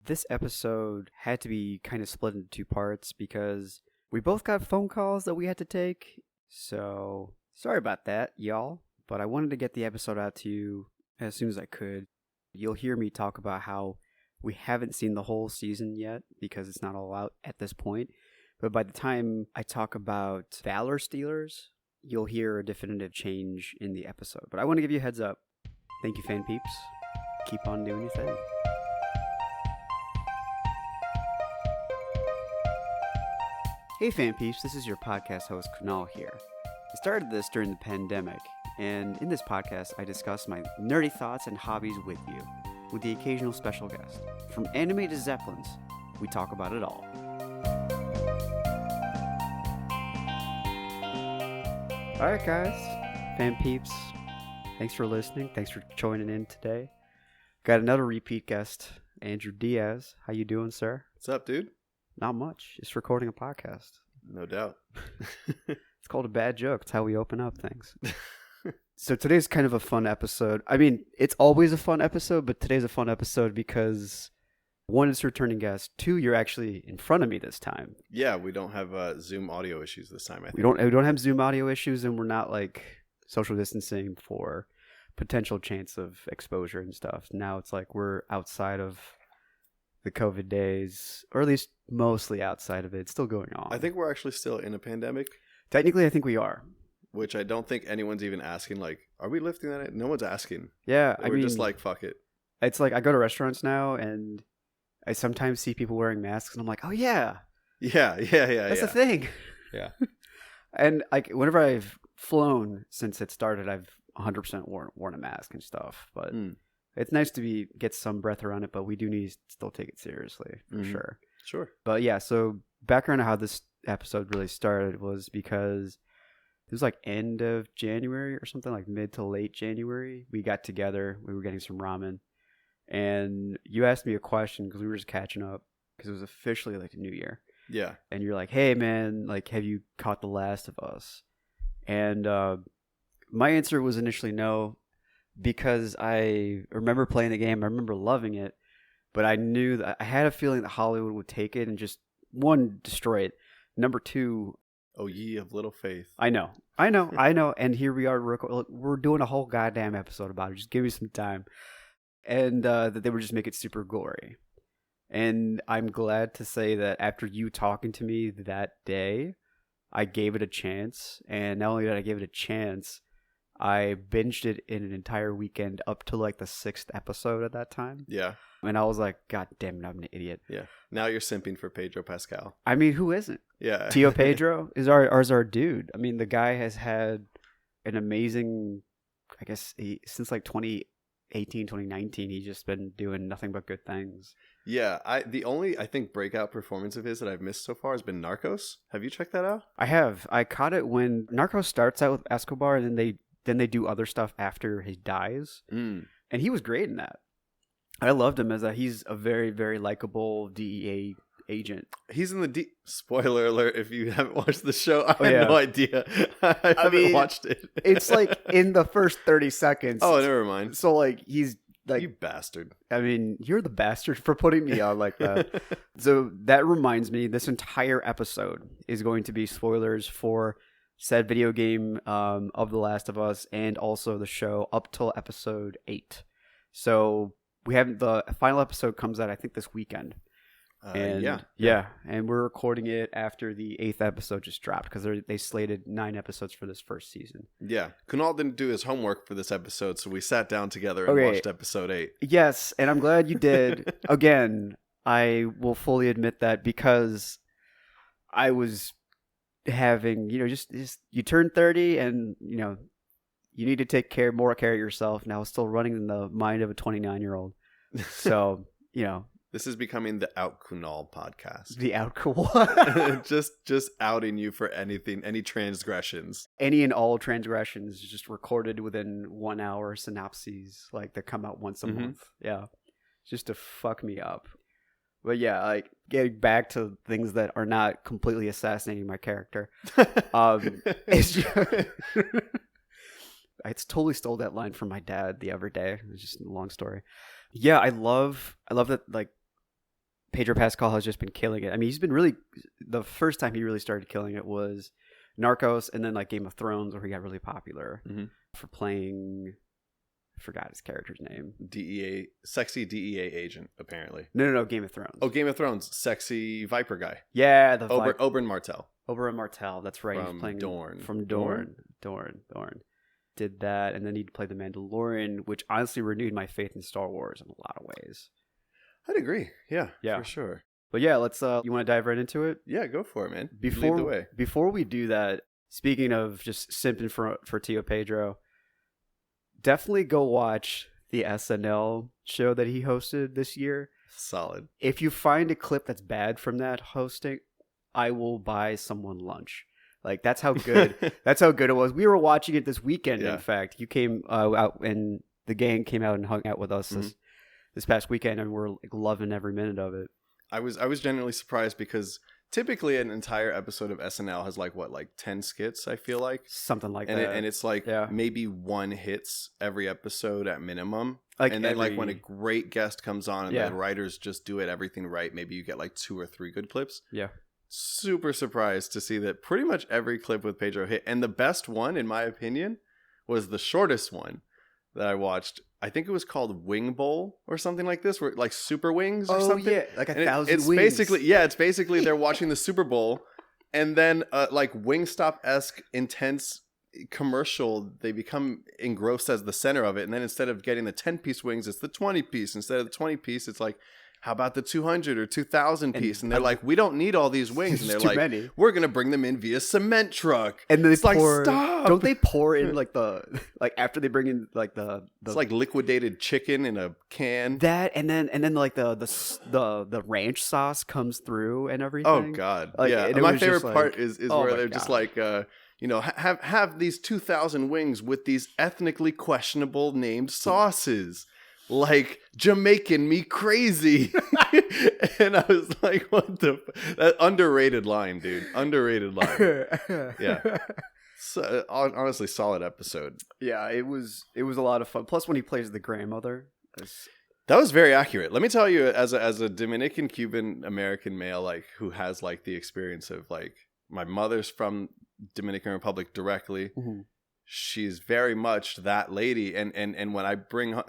This episode had to be kind of split into two parts because we both got phone calls that we had to take. So, sorry about that, y'all. But I wanted to get the episode out to you as soon as I could. You'll hear me talk about how we haven't seen the whole season yet because it's not all out at this point. But by the time I talk about Valor Stealers, you'll hear a definitive change in the episode. But I want to give you a heads up. Thank you, fan peeps. Keep on doing your thing. Hey fan peeps, this is your podcast host Kunal here. I started this during the pandemic, and in this podcast I discuss my nerdy thoughts and hobbies with you, with the occasional special guest. From anime to Zeppelins, we talk about it all. Alright guys, fan peeps, thanks for listening, thanks for joining in today. Got another repeat guest, Andrew Diaz. How you doing, sir? What's up, dude? Not much. Just recording a podcast. No doubt. It's called a bad joke. It's how we open up things. So today's kind of a fun episode. I mean, it's always a fun episode, but today's a fun episode because one, it's returning guest. Two, you're actually in front of me this time. Yeah, we don't have Zoom audio issues this time, I think. We don't have Zoom audio issues, and we're not like social distancing for potential chance of exposure and stuff. Now it's like we're outside of the COVID days, or at least mostly outside of it. It's still going on. I think we're actually still in a pandemic. Technically, I think we are. Which I don't think anyone's even asking, like, are we lifting that? No one's asking. Yeah, We're just like, fuck it. It's like I go to restaurants now, and I sometimes see people wearing masks, and I'm like, oh yeah. Yeah. That's a thing. Yeah. And like whenever I've flown since it started, I've 100% worn a mask and stuff. But it's nice to get some breath around it, but we do need to still take it seriously, for sure. Sure. But yeah, so background of how this episode really started was because it was like end of January or something, like mid to late January. We got together. We were getting some ramen. And you asked me a question because we were just catching up because it was officially like the new year. Yeah. And you're like, hey, man, like, have you caught The Last of Us? And my answer was initially no, because I remember playing the game. I remember loving it. But I knew that I had a feeling that Hollywood would take it and just, one, destroy it. Number two, oh, ye of little faith. I know. And here we are. We're doing a whole goddamn episode about it. Just give me some time. And that they would just make it super gory. And I'm glad to say that after you talking to me that day, I gave it a chance. And not only did I give it a chance, I binged it in an entire weekend up to like the 6th episode at that time. Yeah. And I was like, God damn it, I'm an idiot. Yeah. Now you're simping for Pedro Pascal. I mean, who isn't? Yeah. Tio Pedro is our dude. I mean, the guy has had an amazing, I guess, since like 2018, 2019, he's just been doing nothing but good things. Yeah. The only, I think, breakout performance of his that I've missed so far has been Narcos. Have you checked that out? I have. I caught it when Narcos starts out with Escobar, and then they do other stuff after he dies. And he was great in that. I loved him as he's a very, very likable DEA agent. He's in the spoiler alert if you haven't watched the show. I have no idea. I haven't watched it. It's like in the first 30 seconds. Oh, never mind. So like he's like, you bastard. I mean, you're the bastard for putting me on like that. So that reminds me, this entire episode is going to be spoilers for said video game of The Last of Us, and also the show up till episode 8. So the final episode comes out, I think, this weekend. Yeah. And we're recording it after the 8th episode just dropped because they slated 9 episodes for this first season. Yeah. Kunal didn't do his homework for this episode, so we sat down together and watched episode 8. Yes, and I'm glad you did. Again, I will fully admit that because I was having, just you turn 30 and, you need to take more care of yourself. Now, still running in the mind of a 29-year-old. So, This is becoming the Out Kunal podcast. The Out Kunal. just outing you for anything, any transgressions. Any and all transgressions just recorded within 1 hour synopses, like that come out once a month. Yeah. Just to fuck me up. But yeah, like getting back to things that are not completely assassinating my character. I totally stole that line from my dad the other day. It's just a long story. Yeah, I love that, like, Pedro Pascal has just been killing it. I mean, he's been really, the first time he really started killing it was Narcos, and then like Game of Thrones, where he got really popular for playing, I forgot his character's name. Sexy DEA agent, apparently. No, Game of Thrones. Oh, Game of Thrones, sexy Viper guy. Yeah, Oberyn Martell. Oberyn Martell, that's right. From he's playing Dorne. From Dorne. Did that, and then he'd play the Mandalorian, which honestly renewed my faith in Star Wars in a lot of ways. I'd agree. Yeah, yeah, for sure. But yeah, let's. You want to dive right into it? Yeah, go for it, man. Lead the way. Before we do that, speaking of just simping for Tio Pedro, definitely go watch the SNL show that he hosted this year. Solid. If you find a clip that's bad from that hosting, I will buy someone lunch. Like that's how good. That's how good it was. We were watching it this weekend. Yeah. In fact, you came out, and the gang came out and hung out with us this past weekend, and we're like loving every minute of it. I was genuinely surprised because typically an entire episode of SNL has like 10 skits, I feel like. Something like that. And it's like maybe one hits every episode at minimum. Like and then like when a great guest comes on and the writers just do everything right, maybe you get like 2 or 3 good clips. Yeah. Super surprised to see that pretty much every clip with Pedro hit. And the best one, in my opinion, was the shortest one that I watched. I think it was called Wing Bowl or something like this, where like Super Wings or something. Oh yeah, like 1,000 it's wings. It's basically they're watching the Super Bowl, and then like Wingstop-esque intense commercial, they become engrossed as the center of it, and then instead of getting the 10-piece wings, it's the 20-piece. Instead of the 20-piece, it's like, how about the 200 or 2,000 piece? And they're like, we don't need all these wings. And they're like, many. We're going to bring them in via cement truck. And then it's like, stop. Don't they pour in like after they bring in like the it's like liquidated chicken in a can. That, and then like the ranch sauce comes through and everything. Oh God. Like, yeah. My favorite part is where they're just like, have these 2,000 wings with these ethnically questionable named sauces. Like Jamaican me crazy. And I was like, what that underrated line, dude. Underrated line. Yeah. So, honestly, solid episode. Yeah, it was a lot of fun. Plus when he plays the grandmother. That was very accurate. Let me tell you, as a Dominican Cuban American male, like who has like the experience of like my mother's from Dominican Republic directly. Mm-hmm. She's very much that lady, and when I bring,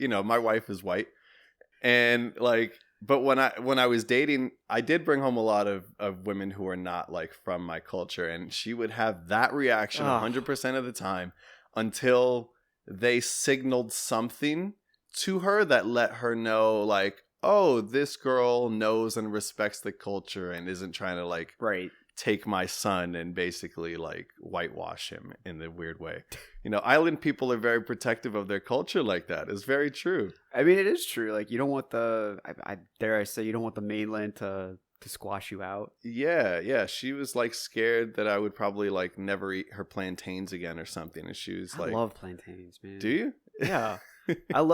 my wife is white, and like, but when I was dating, I did bring home a lot of women who are not like from my culture, and she would have that reaction 100% of the time until they signaled something to her that let her know like, oh, this girl knows and respects the culture and isn't trying to like take my son and basically like whitewash him in the weird way. Island people are very protective of their culture like that. It's very true. I mean, it is true. Like you don't want I dare I say, you don't want the mainland to squash you out. Yeah. She was like scared that I would probably like never eat her plantains again or something. And she was like, I love plantains, man. Do you? Yeah.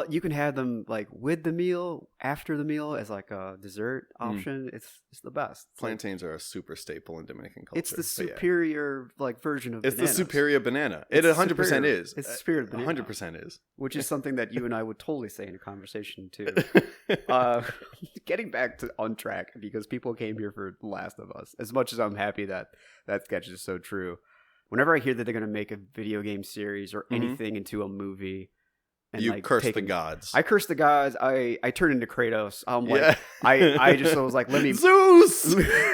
You can have them like with the meal, after the meal as like a dessert option. It's the best. Plantains are a super staple in Dominican culture. It's the superior like version of bananas. The superior banana. It 100% is. It's the superior banana. 100% is. Which is something that you and I would totally say in a conversation too. Getting back to on track, because people came here for The Last of Us. As much as I'm happy that sketch is so true, whenever I hear that they're going to make a video game series or anything into a movie, and you curse the gods. I curse the gods. I turn into Kratos. I'm like, I just was like, let me Zeus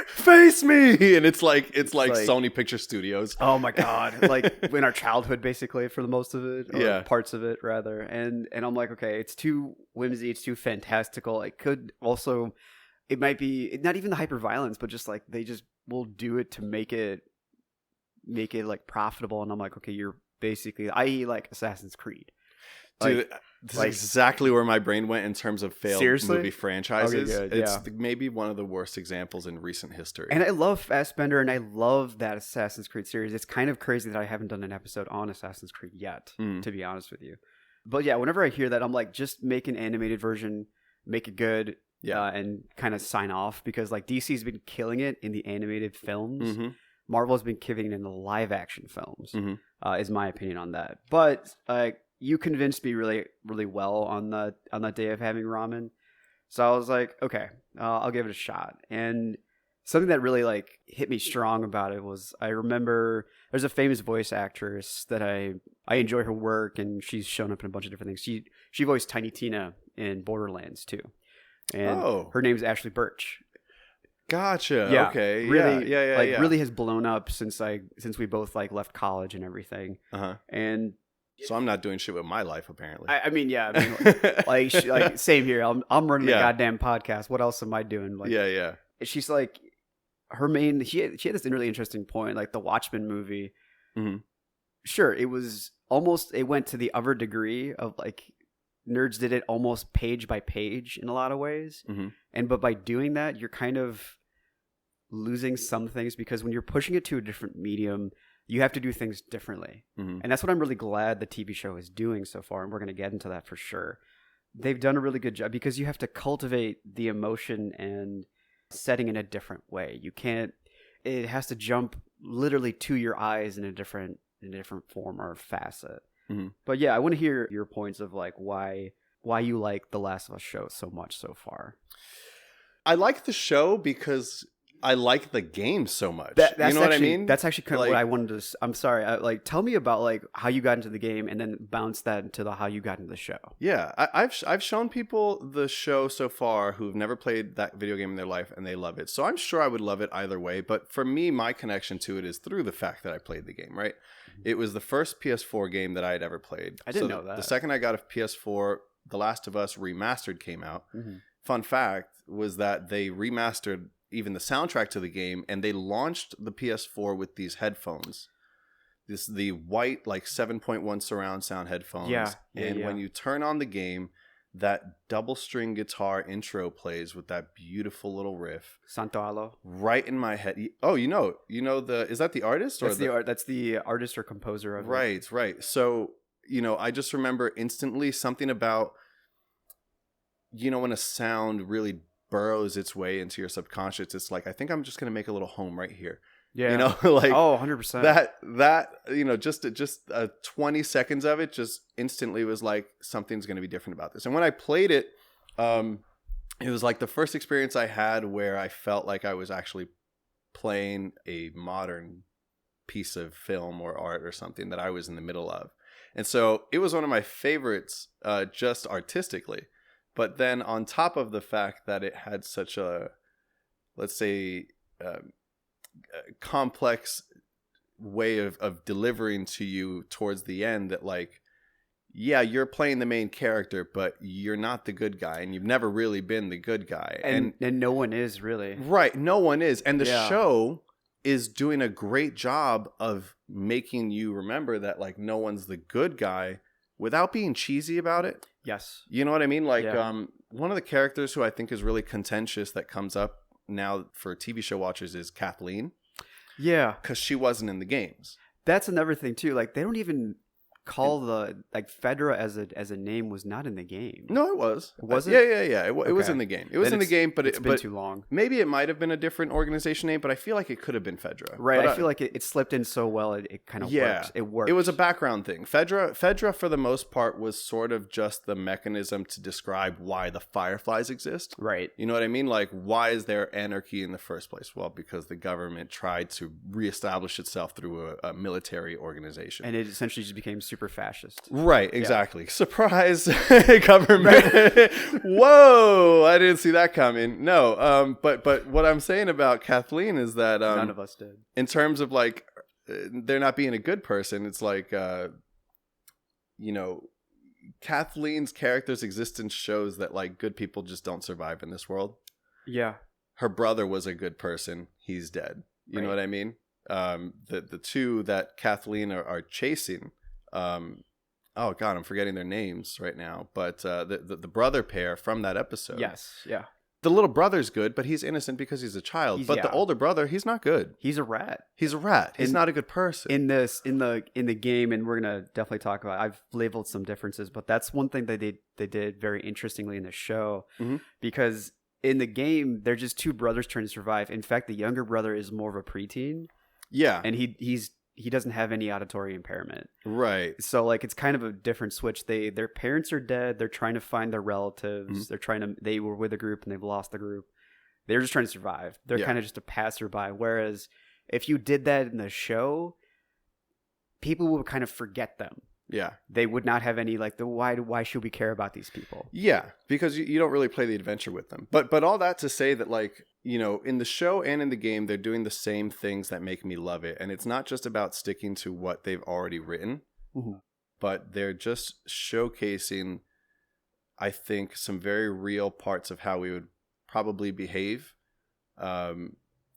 face me, and it's like Sony Picture Studios. Oh my God! Like in our childhood, basically for the most of it, or parts of it rather. And I'm like, okay, it's too whimsy. It's too fantastical. It might be not even the hyper violence, but just like they just will do it to make it like profitable. And I'm like, okay, you're basically, i.e. like Assassin's Creed. Dude, this is exactly where my brain went in terms of failed movie franchises. Okay, good, it's maybe one of the worst examples in recent history. And I love Fassbender, and I love that Assassin's Creed series. It's kind of crazy that I haven't done an episode on Assassin's Creed yet, to be honest with you. But yeah, whenever I hear that, I'm like, just make an animated version, make it good, and kind of sign off. Because like DC's been killing it in the animated films. Mm-hmm. Marvel's been killing it in the live action films, is my opinion on that. But you convinced me really, really well on that day of having ramen. So I was like, okay, I'll give it a shot. And something that really like hit me strong about it was I remember there's a famous voice actress that I enjoy her work, and she's shown up in a bunch of different things. She voiced Tiny Tina in Borderlands too, and her name's Ashley Birch. Gotcha. Yeah, Okay. Really, Yeah. really has blown up since we both like left college and everything. And so I'm not doing shit with my life apparently. I mean, like same here. I'm running a goddamn podcast. What else am I doing? Like, yeah. She's like she had this really interesting point, like the Watchmen movie. Mm-hmm. Sure, it went to the other degree of like nerds did it almost page by page in a lot of ways. Mm-hmm. But by doing that, you're kind of losing some things, because when you're pushing it to a different medium, you have to do things differently. Mm-hmm. And that's what I'm really glad the TV show is doing so far, and we're going to get into that for sure. They've done a really good job, because you have to cultivate the emotion and setting in a different way. It has to jump literally to your eyes in a different form or facet. Mm-hmm. But yeah, I want to hear your points of like why you like the Last of Us show so much so far. I like the show because I like the game so much. That's you know what I mean? That's actually kind of what I wanted to. I'm sorry. Tell me about like how you got into the game, and then bounce that into how you got into the show. Yeah, I've shown people the show so far who've never played that video game in their life, and they love it. So I'm sure I would love it either way. But for me, my connection to it is through the fact that I played the game. Right? Mm-hmm. It was the first PS4 game that I had ever played. I didn't know that. The second I got a PS4, The Last of Us Remastered came out. Mm-hmm. Fun fact was that they remastered even the soundtrack to the game, and they launched the PS4 with these headphones, the white like 7.1 surround sound headphones. When you turn on the game, that double string guitar intro plays with that beautiful little riff. Santo Alo. Right in my head. Oh, is that the artist? Or that's the artist or composer of it. Right. So, I just remember instantly something about, when a sound really burrows its way into your subconscious, it's like, I think I'm just going to make a little home right here. Yeah. Like 100%. That just 20 seconds of it just instantly was like, something's going to be different about this. And when I played it, it was like the first experience I had where I felt like I was actually playing a modern piece of film or art or something that I was in the middle of. And so it was one of my favorites, just artistically. But then on top of the fact that it had such a, let's say, complex way of delivering to you towards the end, that like, yeah, you're playing the main character, but you're not the good guy, and you've never really been the good guy. And no one is really. Right, no one is. And the show is doing a great job of making you remember that like no one's the good guy without being cheesy about it. Yes. You know what I mean? Like, one of the characters who I think is really contentious that comes up now for TV show watchers is Kathleen. Yeah. Because she wasn't in the games. That's another thing, too. Like, they don't even call Fedra as a name was not in the game. No, it was. Was it? Yeah. It was in the game. It was in the game, but it's been too long. Maybe it might have been a different organization name, but I feel like it could have been Fedra. Right. I feel like it slipped in so well. It kind of works. It works. It was a background thing. Fedra, for the most part, was sort of just the mechanism to describe why the Fireflies exist. Right. You know what I mean? Like, why is there anarchy in the first place? Well, because the government tried to reestablish itself through a military organization. And it essentially just became super fascist. Right, exactly. Yeah. Surprise, government. Whoa, I didn't see that coming. No, but what I'm saying about Kathleen is that none of us did. In terms of like, they're not being a good person, it's like, Kathleen's character's existence shows that like good people just don't survive in this world. Yeah. Her brother was a good person. He's dead. You know what I mean? The two that Kathleen are chasing, oh god, I'm forgetting their names right now, but the brother pair from that episode. Yes, yeah. The little brother's good, but he's innocent because he's a child. The older brother, he's not good. He's a rat. He's not a good person. In the game, and we're gonna definitely talk about. I've labeled some differences, but that's one thing they did very interestingly in the show, because in the game they're just two brothers trying to survive. In fact, the younger brother is more of a preteen. Yeah, and he doesn't have any auditory impairment. Right. So like it's kind of a different switch. Their parents are dead. They're trying to find their relatives. They were with a group and they've lost the group. They're just trying to survive. They're kind of just a passerby. Whereas if you did that in the show, people would kind of forget them. Yeah. They would not have any like the why should we care about these people? Yeah, because you don't really play the adventure with them. But all that to say that, like, you know, in the show and in the game, they're doing the same things that make me love it. And it's not just about sticking to what they've already written, but they're just showcasing, I think, some very real parts of how we would probably behave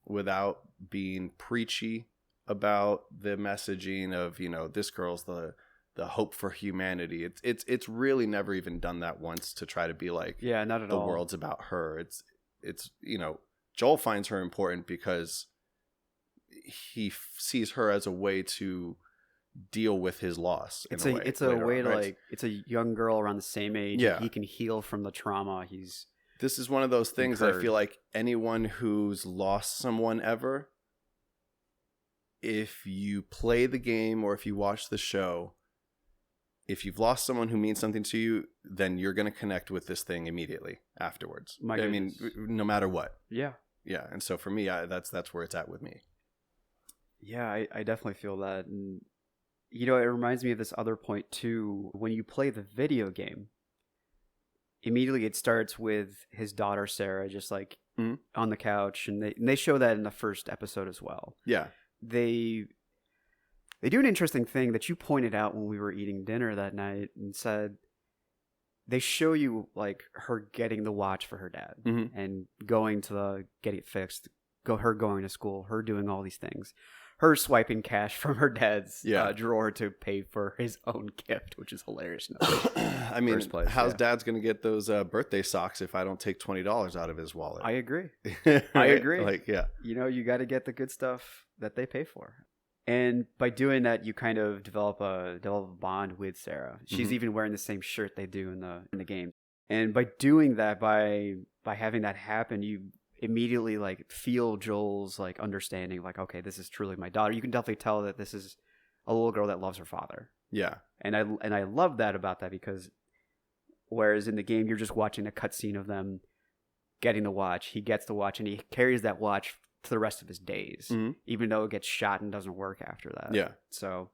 without being preachy about the messaging of, you know, this girl's the hope for humanity. It's really never even done that once to try to be like, not at the all. world's about her. It's you know, Joel finds her important because he sees her as a way to deal with his loss. It's a way to, right? like, it's a young girl around the same age. Yeah. He can heal from the trauma. This is one of those things that I incurred. feel like anyone who's lost someone ever, if you play the game or if you watch the show, if you've lost someone who means something to you, then you're going to connect with this thing immediately afterwards. I mean, no matter what. Yeah. Yeah. And so for me, that's where it's at with me. Yeah, I definitely feel that. And, you know, it reminds me of this other point too. When you play the video game, immediately it starts with his daughter, Sarah, just like on the couch. And they show that in the first episode as well. Yeah. They do an interesting thing that you pointed out when we were eating dinner that night and said they show you like her getting the watch for her dad and going to getting it fixed, her going to school, her doing all these things, her swiping cash from her dad's drawer to pay for his own gift, which is hilarious. I mean, how's dad's going to get those birthday socks if I don't take $20 out of his wallet? I agree. Right? I agree. Like, yeah. You know, you got to get the good stuff that they pay for. And by doing that, you kind of develop a bond with Sarah. She's even wearing the same shirt they do in the game. And by doing that, by having that happen, you immediately like feel Joel's like understanding, like, okay, this is truly my daughter. You can definitely tell that this is a little girl that loves her father. Yeah. And I love that about that, because whereas in the game you're just watching a cutscene of them getting the watch, he gets the watch and he carries that watch to the rest of his days, even though it gets shot and doesn't work after that. Yeah. So,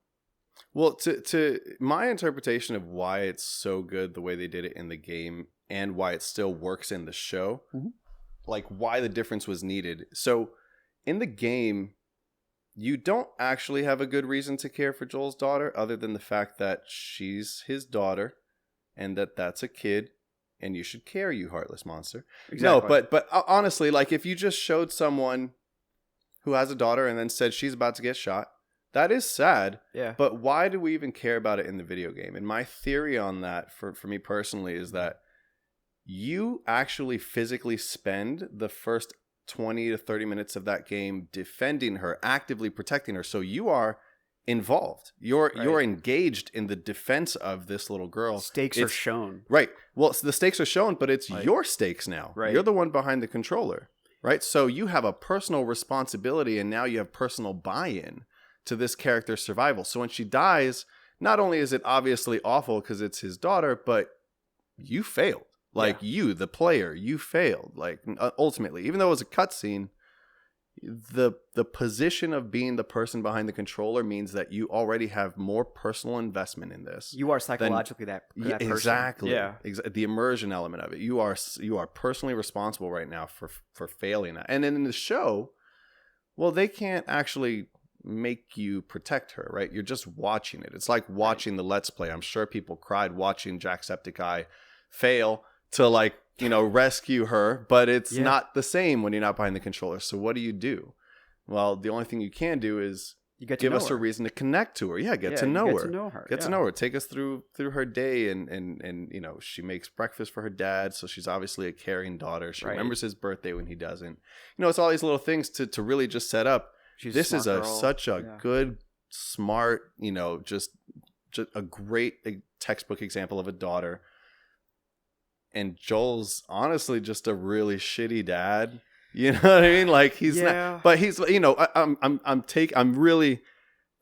well, to my interpretation of why it's so good the way they did it in the game and why it still works in the show, like why the difference was needed. So in the game, you don't actually have a good reason to care for Joel's daughter other than the fact that she's his daughter and that's a kid. And you should care, you heartless monster. Exactly. No, but honestly, like if you just showed someone who has a daughter and then said she's about to get shot, that is sad. Yeah. But why do we even care about it in the video game? And my theory on that, for me personally, is that you actually physically spend the first 20 to 30 minutes of that game defending her, actively protecting her. So you are involved. You're engaged in the defense of this little girl. Stakes are shown. Right. Well, the stakes are shown, but it's like, your stakes now. Right. You're the one behind the controller. Right. So you have a personal responsibility, and now you have personal buy-in to this character's survival. So when she dies, not only is it obviously awful because it's his daughter, but you failed. Like you, the player, you failed. Like ultimately, even though it was a cutscene, the position of being the person behind the controller means that you already have more personal investment in this. You are psychologically that person. Exactly. Yeah. The immersion element of it. You are personally responsible right now for failing that. And then in the show, well, they can't actually make you protect her, right? You're just watching it. It's like watching the Let's Play. I'm sure people cried watching Jacksepticeye fail to, like, you know, rescue her, but it's not the same when you're not behind the controller. So what do? Well, the only thing you can do is give us a reason to connect to her. Yeah, get to know her. Get to know her. Take us through her day, and you know, she makes breakfast for her dad, so she's obviously a caring daughter. She remembers his birthday when he doesn't. You know, it's all these little things to really just set up. This is such a good, smart, you know, just a great textbook example of a daughter. And Joel's honestly just a really shitty dad. You know what I mean? Like he's not, but he's, you know, I'm really,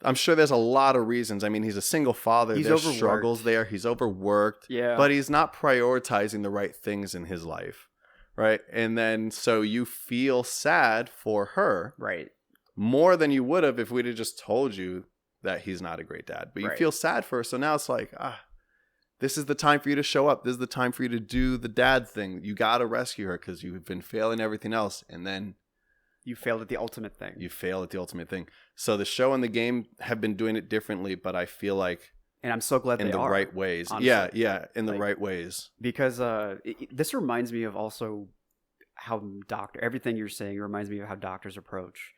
I'm sure there's a lot of reasons. I mean, he's a single father. He's there's overworked. struggles there. He's overworked. Yeah. But he's not prioritizing the right things in his life. Right. And then so you feel sad for her. Right. More than you would have if we'd have just told you that he's not a great dad. But you Right. feel sad for her. So now it's like, this is the time for you to show up. This is the time for you to do the dad thing. You got to rescue her because you've been failing everything else. And then You failed at the ultimate thing. you fail at the ultimate thing. So the show and the game have been doing it differently, but I feel like And I'm so glad in they the are. right ways. honestly. Yeah, in the Like- right ways. Because this reminds me of also how everything you're saying reminds me of how doctors approach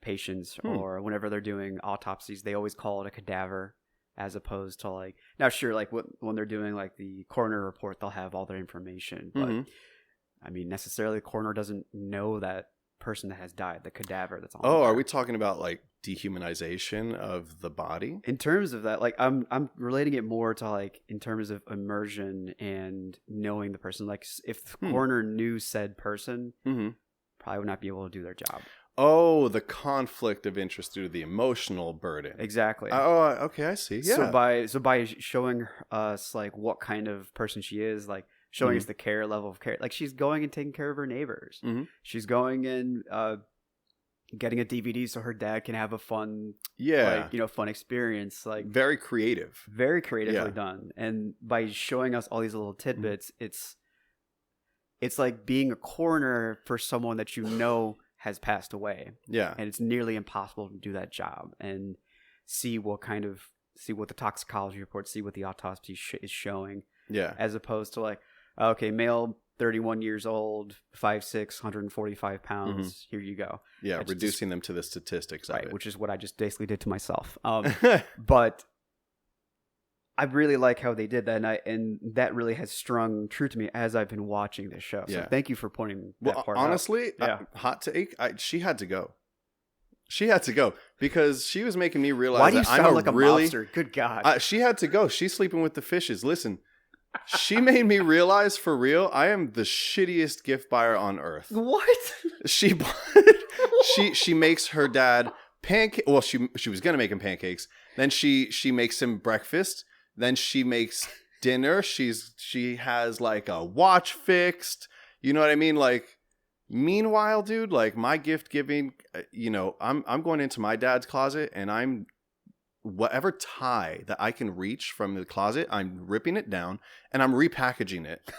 patients, or whenever they're doing autopsies, they always call it a cadaver, as opposed to like, now sure, like when they're doing like the coroner report, they'll have all their information, but Mhm. I mean, necessarily the coroner doesn't know that person that has died, the cadaver that's on Oh, there. are we talking about like dehumanization of the body? In terms of that, like I'm relating it more to like in terms of immersion and knowing the person. Like if the coroner knew said person, Mm-hmm. probably would not be able to do their job. Oh, the conflict of interest due to the emotional burden. Exactly. Oh, okay, I see. Yeah. So by showing us like what kind of person she is, like showing us the care level of care, like she's going and taking care of her neighbors. Mm-hmm. She's going and getting a DVD so her dad can have a fun, Yeah. like, fun experience. Like Very creative. very creatively Yeah. done. And by showing us all these little tidbits, it's like being a coroner for someone that has passed away. Yeah. And it's nearly impossible to do that job and see what the toxicology report, see what the autopsy is showing, Yeah. as opposed to like, okay, male, 31 years old, 5'6", 145 pounds. Here you go. Yeah. It's Reducing them to the statistics of Right, it. which is what I just basically did to myself. But I really like how they did that, and that really has strung true to me as I've been watching this show. So Yeah. thank you for pointing that Well, part out. honestly, Yeah. hot take, she had to go. She had to go because she was making me realize Why do you that I'm sound like a really mobster? Good God. she had to go. She's sleeping with the fishes. Listen, she made me realize for real, I am the shittiest gift buyer on earth. What? She she makes her dad pancake. Well, she was gonna make him pancakes. Then she makes him breakfast. Then she makes dinner. She has like a watch fixed. You know what I mean? Like, meanwhile, dude, like my gift giving, I'm going into my dad's closet and I'm whatever tie that I can reach from the closet, I'm ripping it down and I'm repackaging it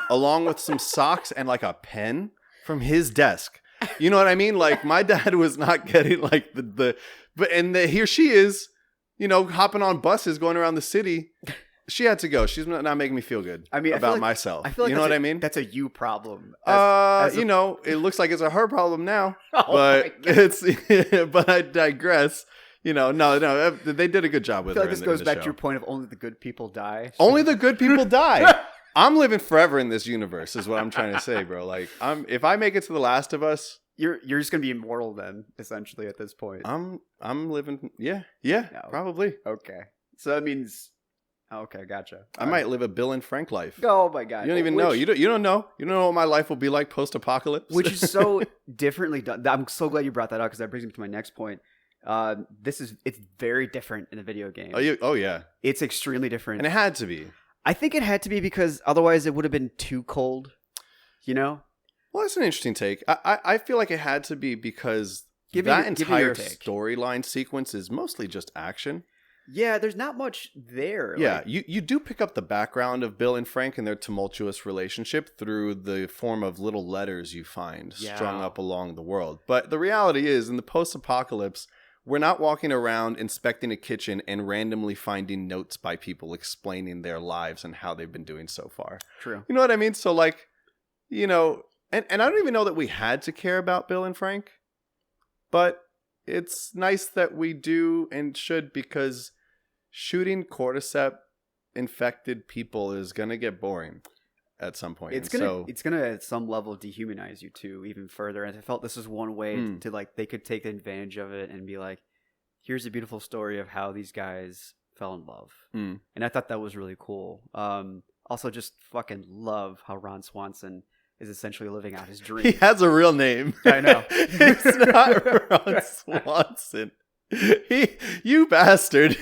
along with some socks and like a pen from his desk. You know what I mean? Like my dad was not getting like here she is, hopping on buses going around the city. She had to go. She's not making me feel good about myself. I feel like you know what I mean? That's a you problem. It looks like it's a her problem now, but but I digress. No, they did a good job with I feel her. like this goes back to your point of only the good people die. Only the good people die. I'm living forever in this universe, is what I'm trying to say, bro. Like, if I make it to The Last of Us, you're just gonna be immortal then, essentially at this point. I'm living. Yeah, No. probably. Okay, so that means. Okay, gotcha. I might live a Bill and Frank life. Oh my God! You don't even know. You don't know. You don't know what my life will be like post-apocalypse. Which is so differently done. I'm so glad you brought that up because that brings me to my next point. It's very different in the video game. Oh yeah. It's extremely different, And it had to be. I think it had to be because otherwise it would have been too cold. Well, that's an interesting take. I feel like it had to be because Give me entire your take. storyline sequence is mostly just action. Yeah, there's not much there. Yeah, like- you do pick up the background of Bill and Frank and their tumultuous relationship through the form of little letters you find strung up along the world. But the reality is, in the post-apocalypse, we're not walking around inspecting a kitchen and randomly finding notes by people explaining their lives and how they've been doing so far. True. You know what I mean? So like, and I don't even know that we had to care about Bill and Frank, but it's nice that we do and should, because shooting cordyceps infected people is going to get boring at some point. It's gonna at some level dehumanize you too, even further. And I felt this was one way to like they could take advantage of it and be like, here's a beautiful story of how these guys fell in love. And I thought that was really cool. Also, just fucking love how Ron Swanson is essentially living out his dream. He has a real name. I know. It's not Ron Swanson. You bastard.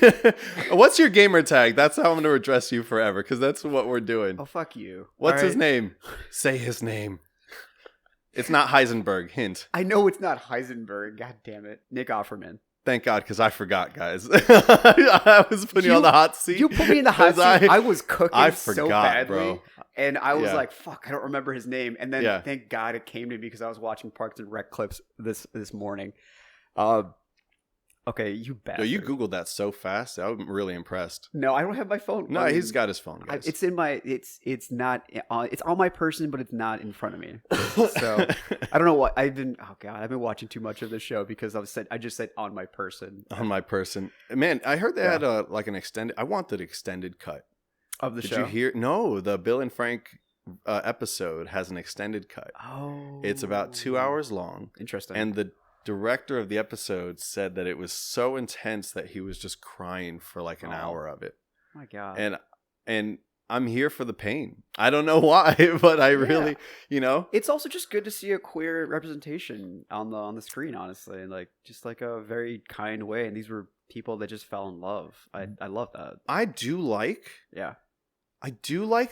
What's your gamer tag? That's how I'm going to address you forever, because that's what we're doing. Oh, fuck you. What's his name? Say his name. It's not Heisenberg. Hint. I know it's not Heisenberg. God damn it. Nick Offerman. Thank God, because I forgot, guys. I was putting you on the hot seat. You put me in the hot seat. I was cooking so badly. Bro. And I was like, fuck, I don't remember his name. And then thank God it came to me because I was watching Parks and Rec clips this morning. Okay, you bastard. Yo, you Googled that so fast. I'm really impressed. No, I don't have my phone. No, he's got his phone, guys. It's in my, it's not, it's on my person, but it's not in front of me. So I don't know what I've been watching too much of this show because I just said on my person. On my person. Man, I heard they had an extended, I want the extended cut. Of the show? Did you hear? No, the Bill and Frank episode has an extended cut. Oh. It's about 2 hours long. Interesting. And the director of the episode said that it was so intense that he was just crying for like an hour of it. Oh my God. And I'm here for the pain. I don't know why, but I really, It's also just good to see a queer representation on the screen, honestly, and like just like a very kind way. And these were people that just fell in love. I love that. I do like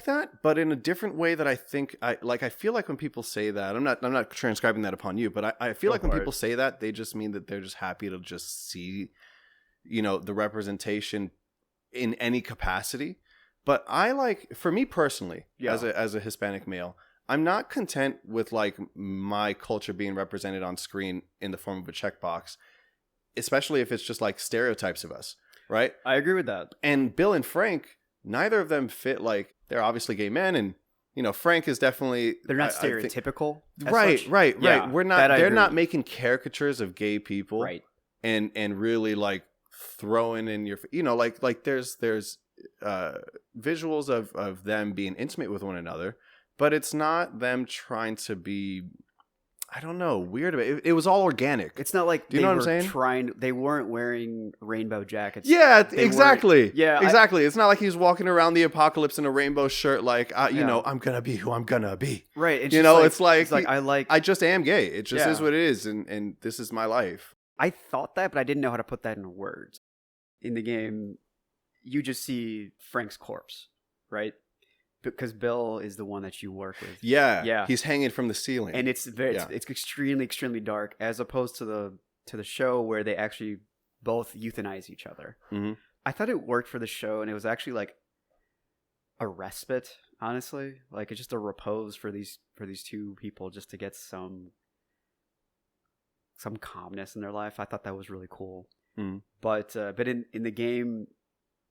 that, but in a different way that I think I feel like when people say that, I'm not transcribing that upon you, but I feel like when people say that, they just mean that they're just happy to just see, the representation in any capacity. But for me personally, as a Hispanic male, I'm not content with like my culture being represented on screen in the form of a checkbox, especially if it's just like stereotypes of us, right? I agree with that. And Bill and Frank, neither of them fit, like, they're obviously gay men, and Frank is definitely, they're not stereotypical. Right. Yeah, they're not making caricatures of gay people, right? And really like throwing in your, like there's visuals of them being intimate with one another, but it's not them trying to be, I don't know, weird about it. It was all organic. It's not like Do you know what I'm saying? They weren't wearing rainbow jackets. Yeah, exactly. Yeah, exactly. It's not like he's walking around the apocalypse in a rainbow shirt, like, I'm gonna be who I'm gonna be. Right. It's I just am gay. It just is what it is, and this is my life. I thought that, but I didn't know how to put that in words. In the game, you just see Frank's corpse, right? Because Bill is the one that you work with. Yeah. He's hanging from the ceiling, and it's extremely, extremely dark, as opposed to the show where they actually both euthanize each other. Mm-hmm. I thought it worked for the show, and it was actually like a respite, honestly, like it's just a repose for these two people, just to get some calmness in their life. I thought that was really cool. Mm-hmm. But in the game,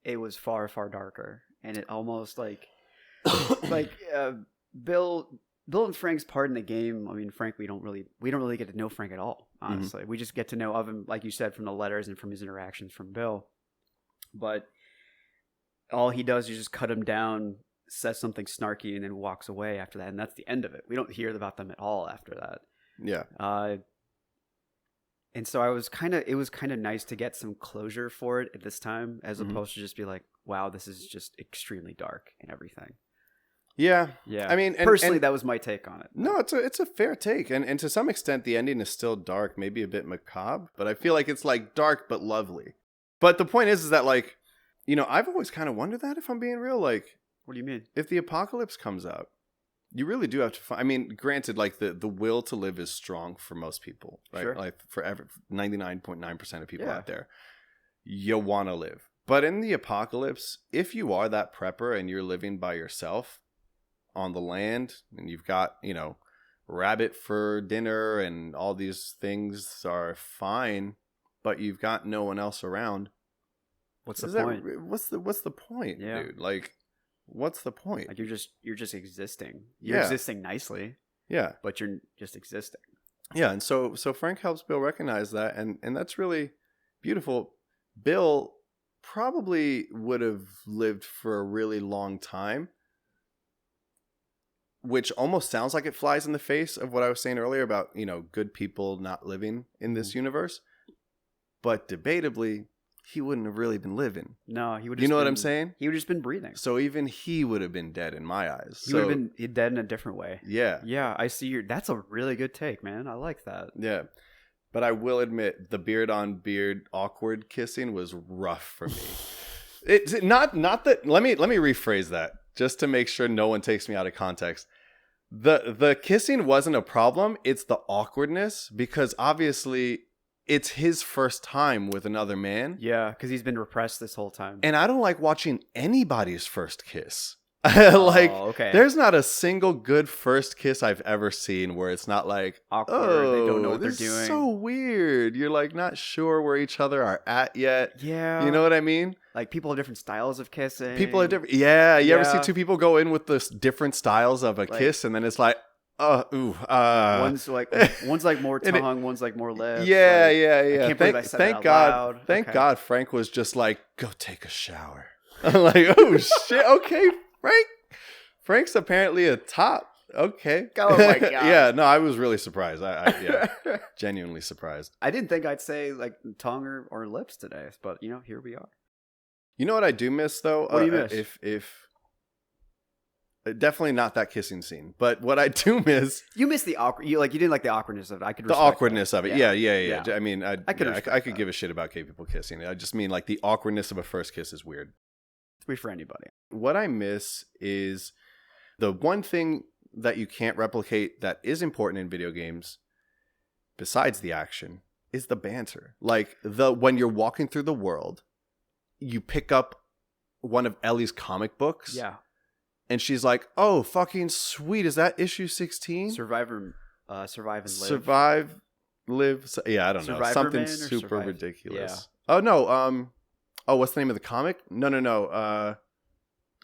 it was far, far darker, and it almost like. Bill and Frank's part in the game. I mean, Frank, we don't really get to know Frank at all. Honestly, we just get to know of him, like you said, from the letters and from his interactions from Bill. But all he does is just cut him down, says something snarky, and then walks away after that, and that's the end of it. We don't hear about them at all after that. Yeah. And so it was kind of nice to get some closure for it at this time, as opposed to just be like, wow, this is just extremely dark and everything. Yeah. I mean, personally, that was my take on it. No, it's a fair take, and to some extent, the ending is still dark, maybe a bit macabre, but I feel like it's like dark but lovely. But the point is that like, I've always kind of wondered that, if I'm being real, like, what do you mean? If the apocalypse comes up, you really do have to find. I mean, granted, like the will to live is strong for most people, right? Sure. Like for 99.9% of people out there, you want to live. But in the apocalypse, if you are that prepper and you're living by yourself on the land, and you've got, rabbit for dinner and all these things are fine, but you've got no one else around. What's the point? What's the point, dude? Like, what's the point? Like you're just existing. You're existing nicely. Yeah. But you're just existing. Yeah, and so Frank helps Bill recognize that, and that's really beautiful. Bill probably would have lived for a really long time, which almost sounds like it flies in the face of what I was saying earlier about, good people not living in this universe. But debatably, he wouldn't have really been living. No, he would. You know what I'm saying? He would have just been breathing. So even he would have been dead in my eyes. He would have been dead in a different way. Yeah. Yeah, I see. That's a really good take, man. I like that. Yeah. But I will admit, the beard on beard awkward kissing was rough for me. It's not that. Let me rephrase that just to make sure no one takes me out of context. The kissing wasn't a problem. It's the awkwardness, because obviously it's his first time with another man. Yeah, because he's been repressed this whole time. And I don't like watching anybody's first kiss. Okay. There's not a single good first kiss I've ever seen where it's not like awkward. They don't know what they're doing. This is so weird. You're like not sure where each other are at yet. Yeah, you know what I mean. Like people have different styles of kissing. People are different. Yeah, you ever see two people go in with this different styles of a kiss, and then it's like, one's like more tongue, one's like more lips. Yeah, like, yeah. I can't believe I said that out loud. Thank God Frank was just like, go take a shower. I'm like, oh shit, okay, Frank. Frank's apparently a top. Okay. Oh my God. Yeah, no, I was really surprised. I genuinely surprised. I didn't think I'd say like tongue or lips today, but here we are. You know what I do miss though? What do you miss? If definitely not that kissing scene, but what I do miss, you miss the awkward. You didn't like the awkwardness of it. I could the respect awkwardness that. of it. Yeah. I mean, I could that. give a shit about gay people kissing. I just mean like the awkwardness of a first kiss is weird. It's weird for anybody. What I miss is the one thing that you can't replicate that is important in video games, besides the action, is the banter. Like when you're walking through the world, you pick up one of Ellie's comic books. Yeah. And she's like, "Oh, fucking sweet! Is that issue 16? Survive and live. Survive, live. Yeah, I don't know. Something super ridiculous. Yeah. Oh no. Oh, what's the name of the comic? No.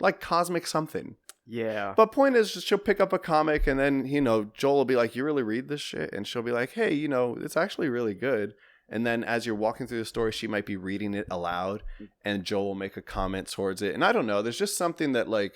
Like Cosmic something. Yeah. But point is, she'll pick up a comic, and then Joel will be like, "You really read this shit?" And she'll be like, "Hey, it's actually really good." And then as you're walking through the story, she might be reading it aloud, and Joel will make a comment towards it. And I don't know. There's just something that like.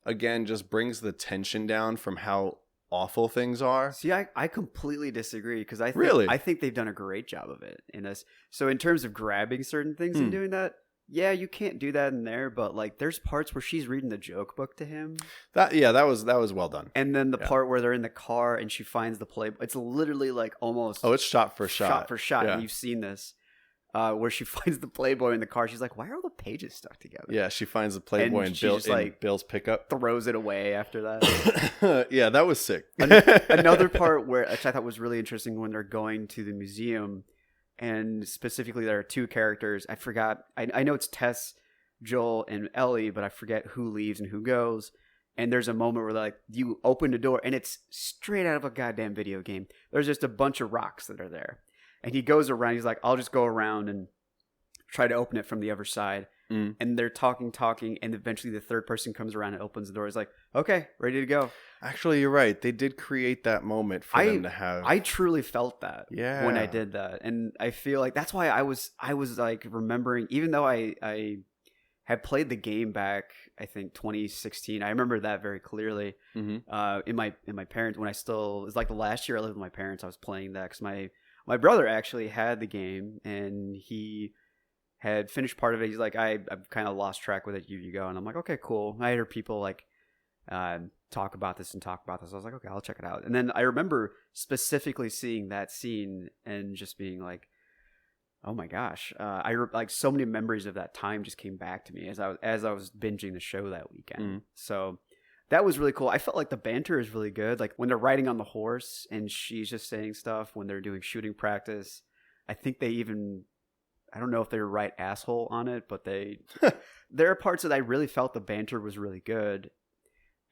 Again, just brings the tension down from how awful things are. See, I completely disagree because I think they've done a great job of it in this. So in terms of grabbing certain things and doing that, yeah, you can't do that in there. But like, there's parts where she's reading the joke book to him. That was well done. And then the part where they're in the car and she finds the play. It's literally like almost. Oh, it's shot for shot. Shot for shot. Yeah. And you've seen this. Where she finds the Playboy in the car. She's like, why are all the pages stuck together? Yeah, she finds the Playboy in Bill's pickup. Throws it away after that. Yeah, that was sick. Another part which I thought was really interesting when they're going to the museum, and specifically there are two characters. I forgot. I know it's Tess, Joel, and Ellie, but I forget who leaves and who goes. And there's a moment where like you open the door and it's straight out of a goddamn video game. There's just a bunch of rocks that are there. And he goes around. He's like, I'll just go around and try to open it from the other side. And they're talking. And eventually the third person comes around and opens the door. He's like, okay, ready to go. Actually, you're right. They did create that moment for them to have. I truly felt that when I did that. And I feel like that's why I was like remembering, even though I had played the game back, I think 2016. I remember that very clearly. In my parents, when it was like the last year I lived with my parents, I was playing that because my brother actually had the game, and he had finished part of it. He's like, I've kind of lost track with it. You go. And I'm like, okay, cool. I heard people like talk about this. I was like, okay, I'll check it out. And then I remember specifically seeing that scene and just being like, oh my gosh. Like so many memories of that time just came back to me as I was binging the show that weekend. So that was really cool. I felt like the banter is really good. Like when they're riding on the horse and she's just saying stuff when they're doing shooting practice. I think they even, I don't know if they were right asshole on it, but there are parts that I really felt the banter was really good.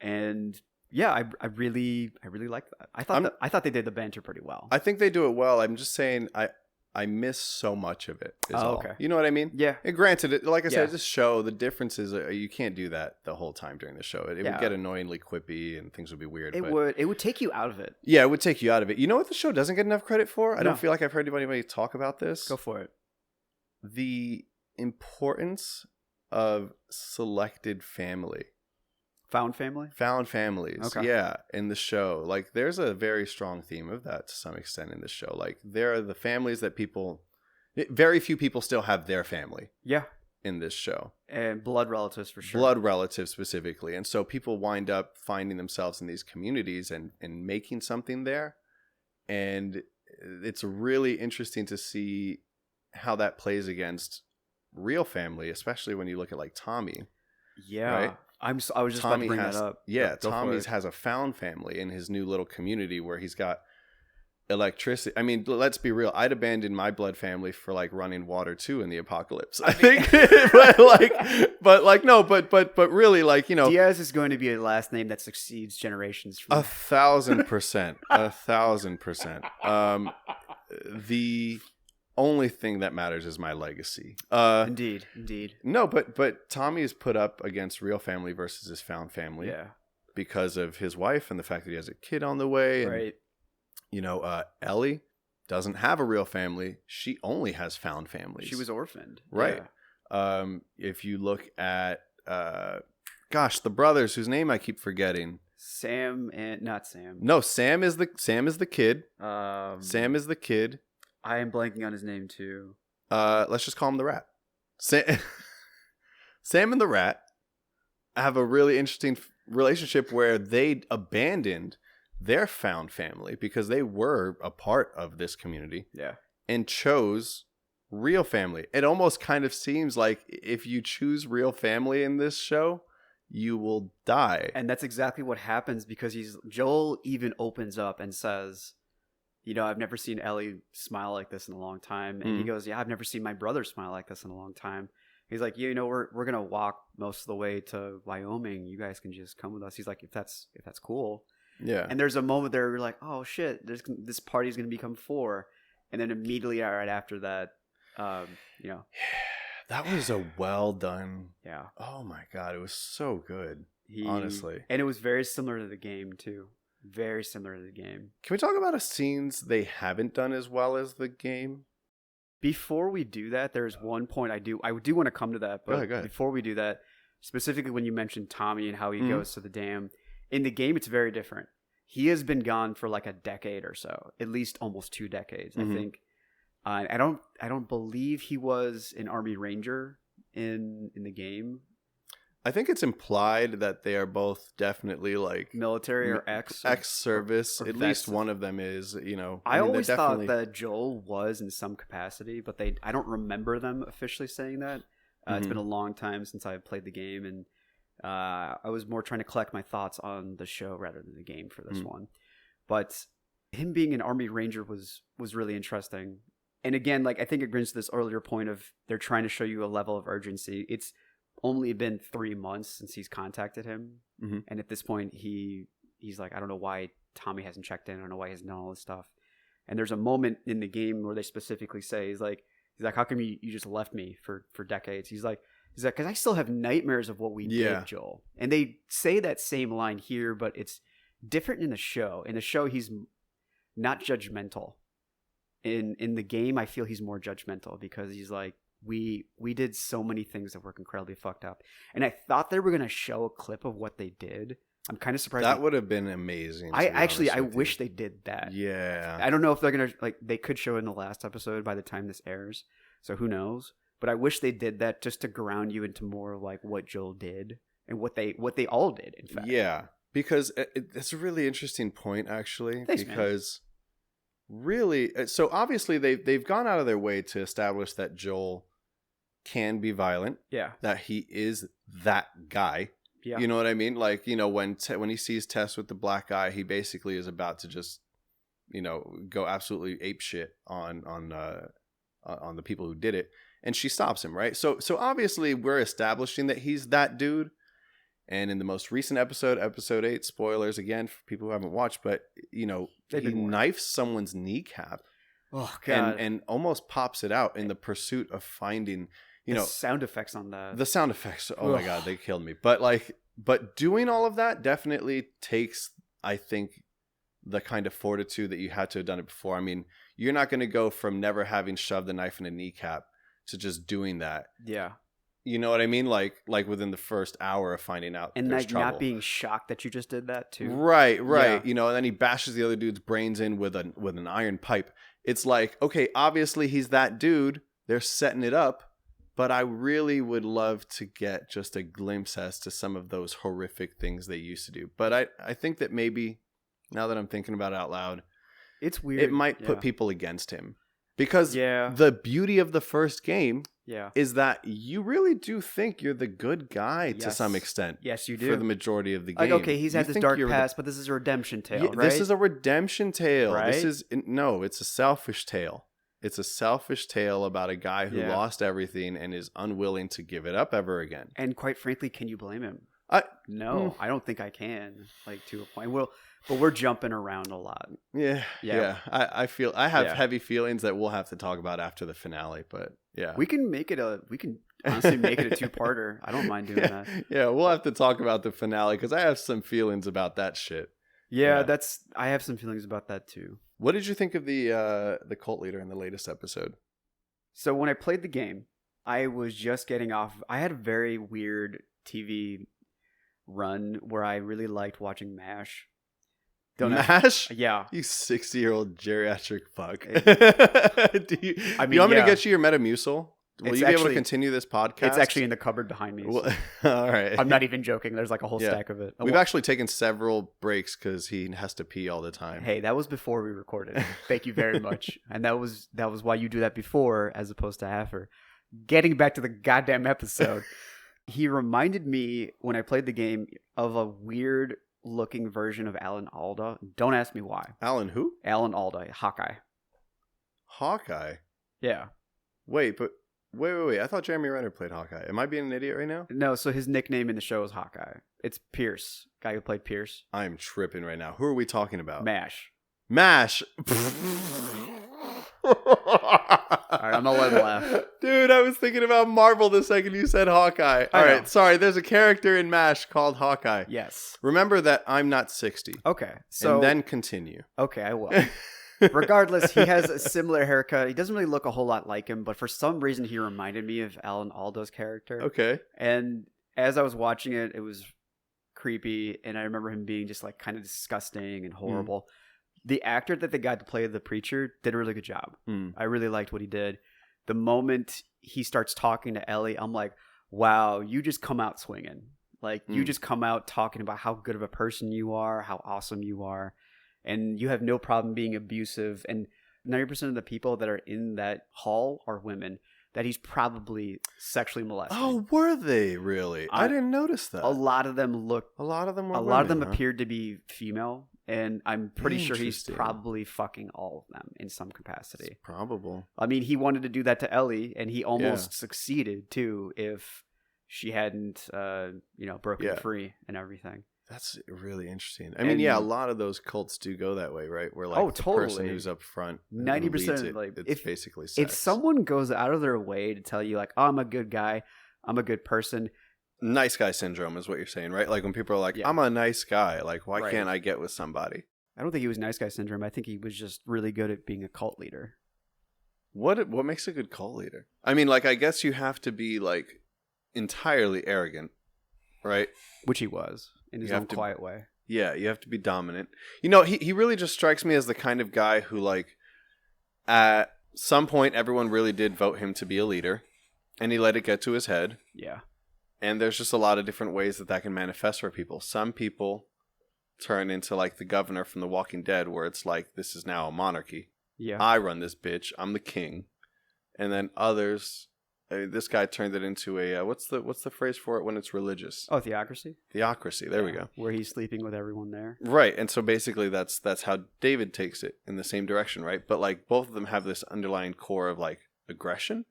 And yeah, I really liked that. I thought they did the banter pretty well. I think they do it well. I'm just saying I miss so much of it. Okay. You know what I mean? Yeah. And granted, like I said, this show, the difference is you can't do that the whole time during the show. It would get annoyingly quippy and things would be weird. It would take you out of it. Yeah, it would take you out of it. You know what the show doesn't get enough credit for? I don't feel like I've heard anybody talk about this. Go for it. The importance of selected family. Found families. Okay. Yeah, in the show. Like there's a very strong theme of that to some extent in the show. Like there are the families that very few people still have their family. Yeah. In this show. And blood relatives for sure. Blood relatives specifically. And so people wind up finding themselves in these communities and making something there. And it's really interesting to see how that plays against real family, especially when you look at like Tommy. Yeah. Right? I was just about to bring that up. Yeah, Go for Tommy's it. has a found family in his new little community where he's got electricity. I mean, let's be real. I'd abandon my blood family for like running water too in the apocalypse. I think, but really, like, you know, Diaz is going to be a last name that succeeds generations from 1,000%, 1,000%. The only thing that matters is my legacy. Indeed. No, but Tommy is put up against real family versus his found family. Yeah. Because of his wife and the fact that he has a kid on the way. And, Right. you know, Ellie doesn't have a real family. She only has found families. She was orphaned. Right. Yeah. If you look at, the brothers whose name I keep forgetting. Sam and not Sam. No, Sam is the kid. Sam is the kid. I am blanking on his name too. Let's just call him the rat. Sam and the rat have a really interesting relationship where they abandoned their found family because they were a part of this community. Yeah. And chose real family. It almost kind of seems like if you choose real family in this show, you will die. And that's exactly what happens because Joel even opens up and says, you know, I've never seen Ellie smile like this in a long time. And he goes, yeah, I've never seen my brother smile like this in a long time. He's like, you know, we're going to walk most of the way to Wyoming. You guys can just come with us. He's like, if that's cool. Yeah. And there's a moment there where you're like, oh shit, this party's going to become 4. And then immediately right after that, you know. That was a well done. Yeah. Oh my God. It was so good. Honestly. And it was very similar to the game too. Very similar to the game. Can we talk about scenes they haven't done as well as the game? Before we do that, there's one point I do want to come to that, but go ahead. Before we do that, specifically when you mentioned Tommy and how he goes to the dam, in the game it's very different. He has been gone for like a decade or so, at least almost 2 decades, I think. I don't believe he was an Army Ranger in the game. I think it's implied that they are both definitely like military or ex-service. or At least one of them is, you know. I always thought that Joel was in some capacity, but I don't remember them officially saying that. It's been a long time since I played the game, and I was more trying to collect my thoughts on the show rather than the game for this one. But him being an Army Ranger was really interesting. And again, like I think it brings to this earlier point of they're trying to show you a level of urgency. It's only been 3 months since he's contacted him, and at this point he's like, I don't know why Tommy hasn't checked in. I don't know why he hasn't done all this stuff. And there's a moment in the game where they specifically say, he's like, how come you just left me for decades? He's like, because I still have nightmares of what we did, Joel. And they say that same line here, but it's different in the show. In the show, he's not judgmental. In the game, I feel he's more judgmental because he's like, we did so many things that were incredibly fucked up. And I thought they were going to show a clip of what they did. I'm kind of surprised. That would have been amazing. I wish they did that. Yeah. I don't know if they're going to, like, they could show it in the last episode by the time this airs. So who knows? But I wish they did that just to ground you into more like what Joel did and what they all did, in fact. Yeah. Because it's a really interesting point, actually. Thanks, because really, so obviously they've gone out of their way to establish that Joel can be violent. Yeah. That he is that guy. Yeah. You know what I mean? Like, you know, when he sees Tess with the black eye, he basically is about to just, you know, go absolutely ape shit on the people who did it, and she stops him, right? So obviously we're establishing that he's that dude. And in the most recent episode 8, spoilers again for people who haven't watched, but you know, he knifes someone's kneecap. Oh God! And almost pops it out in the pursuit of finding. You know, sound effects on that. The sound effects. Oh my God, they killed me. But doing all of that definitely takes, I think, the kind of fortitude that you had to have done it before. I mean, you're not going to go from never having shoved a knife in a kneecap to just doing that. Yeah. You know what I mean? Like within the first hour of finding out and there's like trouble. Not being shocked that you just did that too. Right. Yeah. You know, and then he bashes the other dude's brains in with an iron pipe. It's like, okay, obviously he's that dude. They're setting it up. But I really would love to get just a glimpse as to some of those horrific things they used to do. But I think that maybe, now that I'm thinking about it out loud, It's weird. it might put people against him. Because the beauty of the first game is that you really do think you're the good guy to some extent. Yes, you do. For the majority of the game. Like, okay, he's had this dark past, but this is a redemption tale, right? This is a redemption tale. Right? It's a selfish tale. It's a selfish tale about a guy who lost everything and is unwilling to give it up ever again. And quite frankly, can you blame him? No, I don't think I can. Like, to a point. But we're jumping around a lot. Yeah. I feel I have heavy feelings that we'll have to talk about after the finale. But we can honestly make it a two-parter. I don't mind doing that. Yeah, we'll have to talk about the finale because I have some feelings about that shit. I have some feelings about that too. What did you think of the cult leader in the latest episode? So when I played the game, I was just getting off. I had a very weird TV run where I really liked watching MASH. MASH? Yeah. You 60-year-old geriatric fuck. Do you want me to get you your Metamucil? Will you be able to continue this podcast? It's actually in the cupboard behind me. So. All right. I'm not even joking. There's like a whole stack of it. We've actually taken several breaks because he has to pee all the time. Hey, that was before we recorded. Thank you very much. And that was why you do that before as opposed to after. Getting back to the goddamn episode, he reminded me when I played the game of a weird looking version of Alan Alda. Don't ask me why. Alan who? Alan Alda, Hawkeye. Hawkeye? Yeah. Wait. I thought Jeremy Renner played Hawkeye. Am I being an idiot right now? No, so his nickname in the show is Hawkeye. It's Pierce, guy who played Pierce. I'm tripping right now. Who are we talking about? MASH. All right, I'm gonna let him laugh. Dude, I was thinking about Marvel the second you said Hawkeye. All right, sorry. There's a character in MASH called Hawkeye. Yes. Remember that I'm not 60. Okay. So and then continue. Okay, I will. Regardless, he has a similar haircut. He doesn't really look a whole lot like him, but for some reason he reminded me of Alan Alda's character. Okay. And as I was watching it, it was creepy, and I remember him being just like kind of disgusting and horrible. The actor that they got to play the preacher did a really good job. I really liked what he did. The moment he starts talking to Ellie, I'm like, wow, you just come out swinging. Like, you just come out talking about how good of a person you are, how awesome you are. And you have no problem being abusive. And 90% of the people that are in that hall are women that he's probably sexually molested. Oh, were they really? I didn't notice that. A lot of them were women, of them appeared to be female. And I'm pretty sure he's probably fucking all of them in some capacity. It's probable. I mean, he wanted to do that to Ellie, and he almost succeeded too if she hadn't, broken free and everything. That's really interesting. I mean, a lot of those cults do go that way, right? Where like the person who's up front, 90%, like it's basically sex. If someone goes out of their way to tell you, like, "Oh, I'm a good guy, I'm a good person," nice guy syndrome is what you're saying, right? Like when people are like, "I'm a nice guy," like why can't I get with somebody? I don't think he was nice guy syndrome. I think he was just really good at being a cult leader. What makes a good cult leader? I mean, like I guess you have to be like entirely arrogant, right? Which he was. In his own quiet way. Yeah, you have to be dominant. You know, he really just strikes me as the kind of guy who, like, at some point, everyone really did vote him to be a leader, and he let it get to his head. Yeah. And there's just a lot of different ways that can manifest for people. Some people turn into, like, the governor from The Walking Dead, where it's like, this is now a monarchy. Yeah. I run this bitch. I'm the king. And then others... this guy turned it into a what's the phrase for it when it's religious? Oh, theocracy. Theocracy. There we go. Where he's sleeping with everyone there. Right, and so basically that's how David takes it in the same direction, right? But like both of them have this underlying core of like aggression.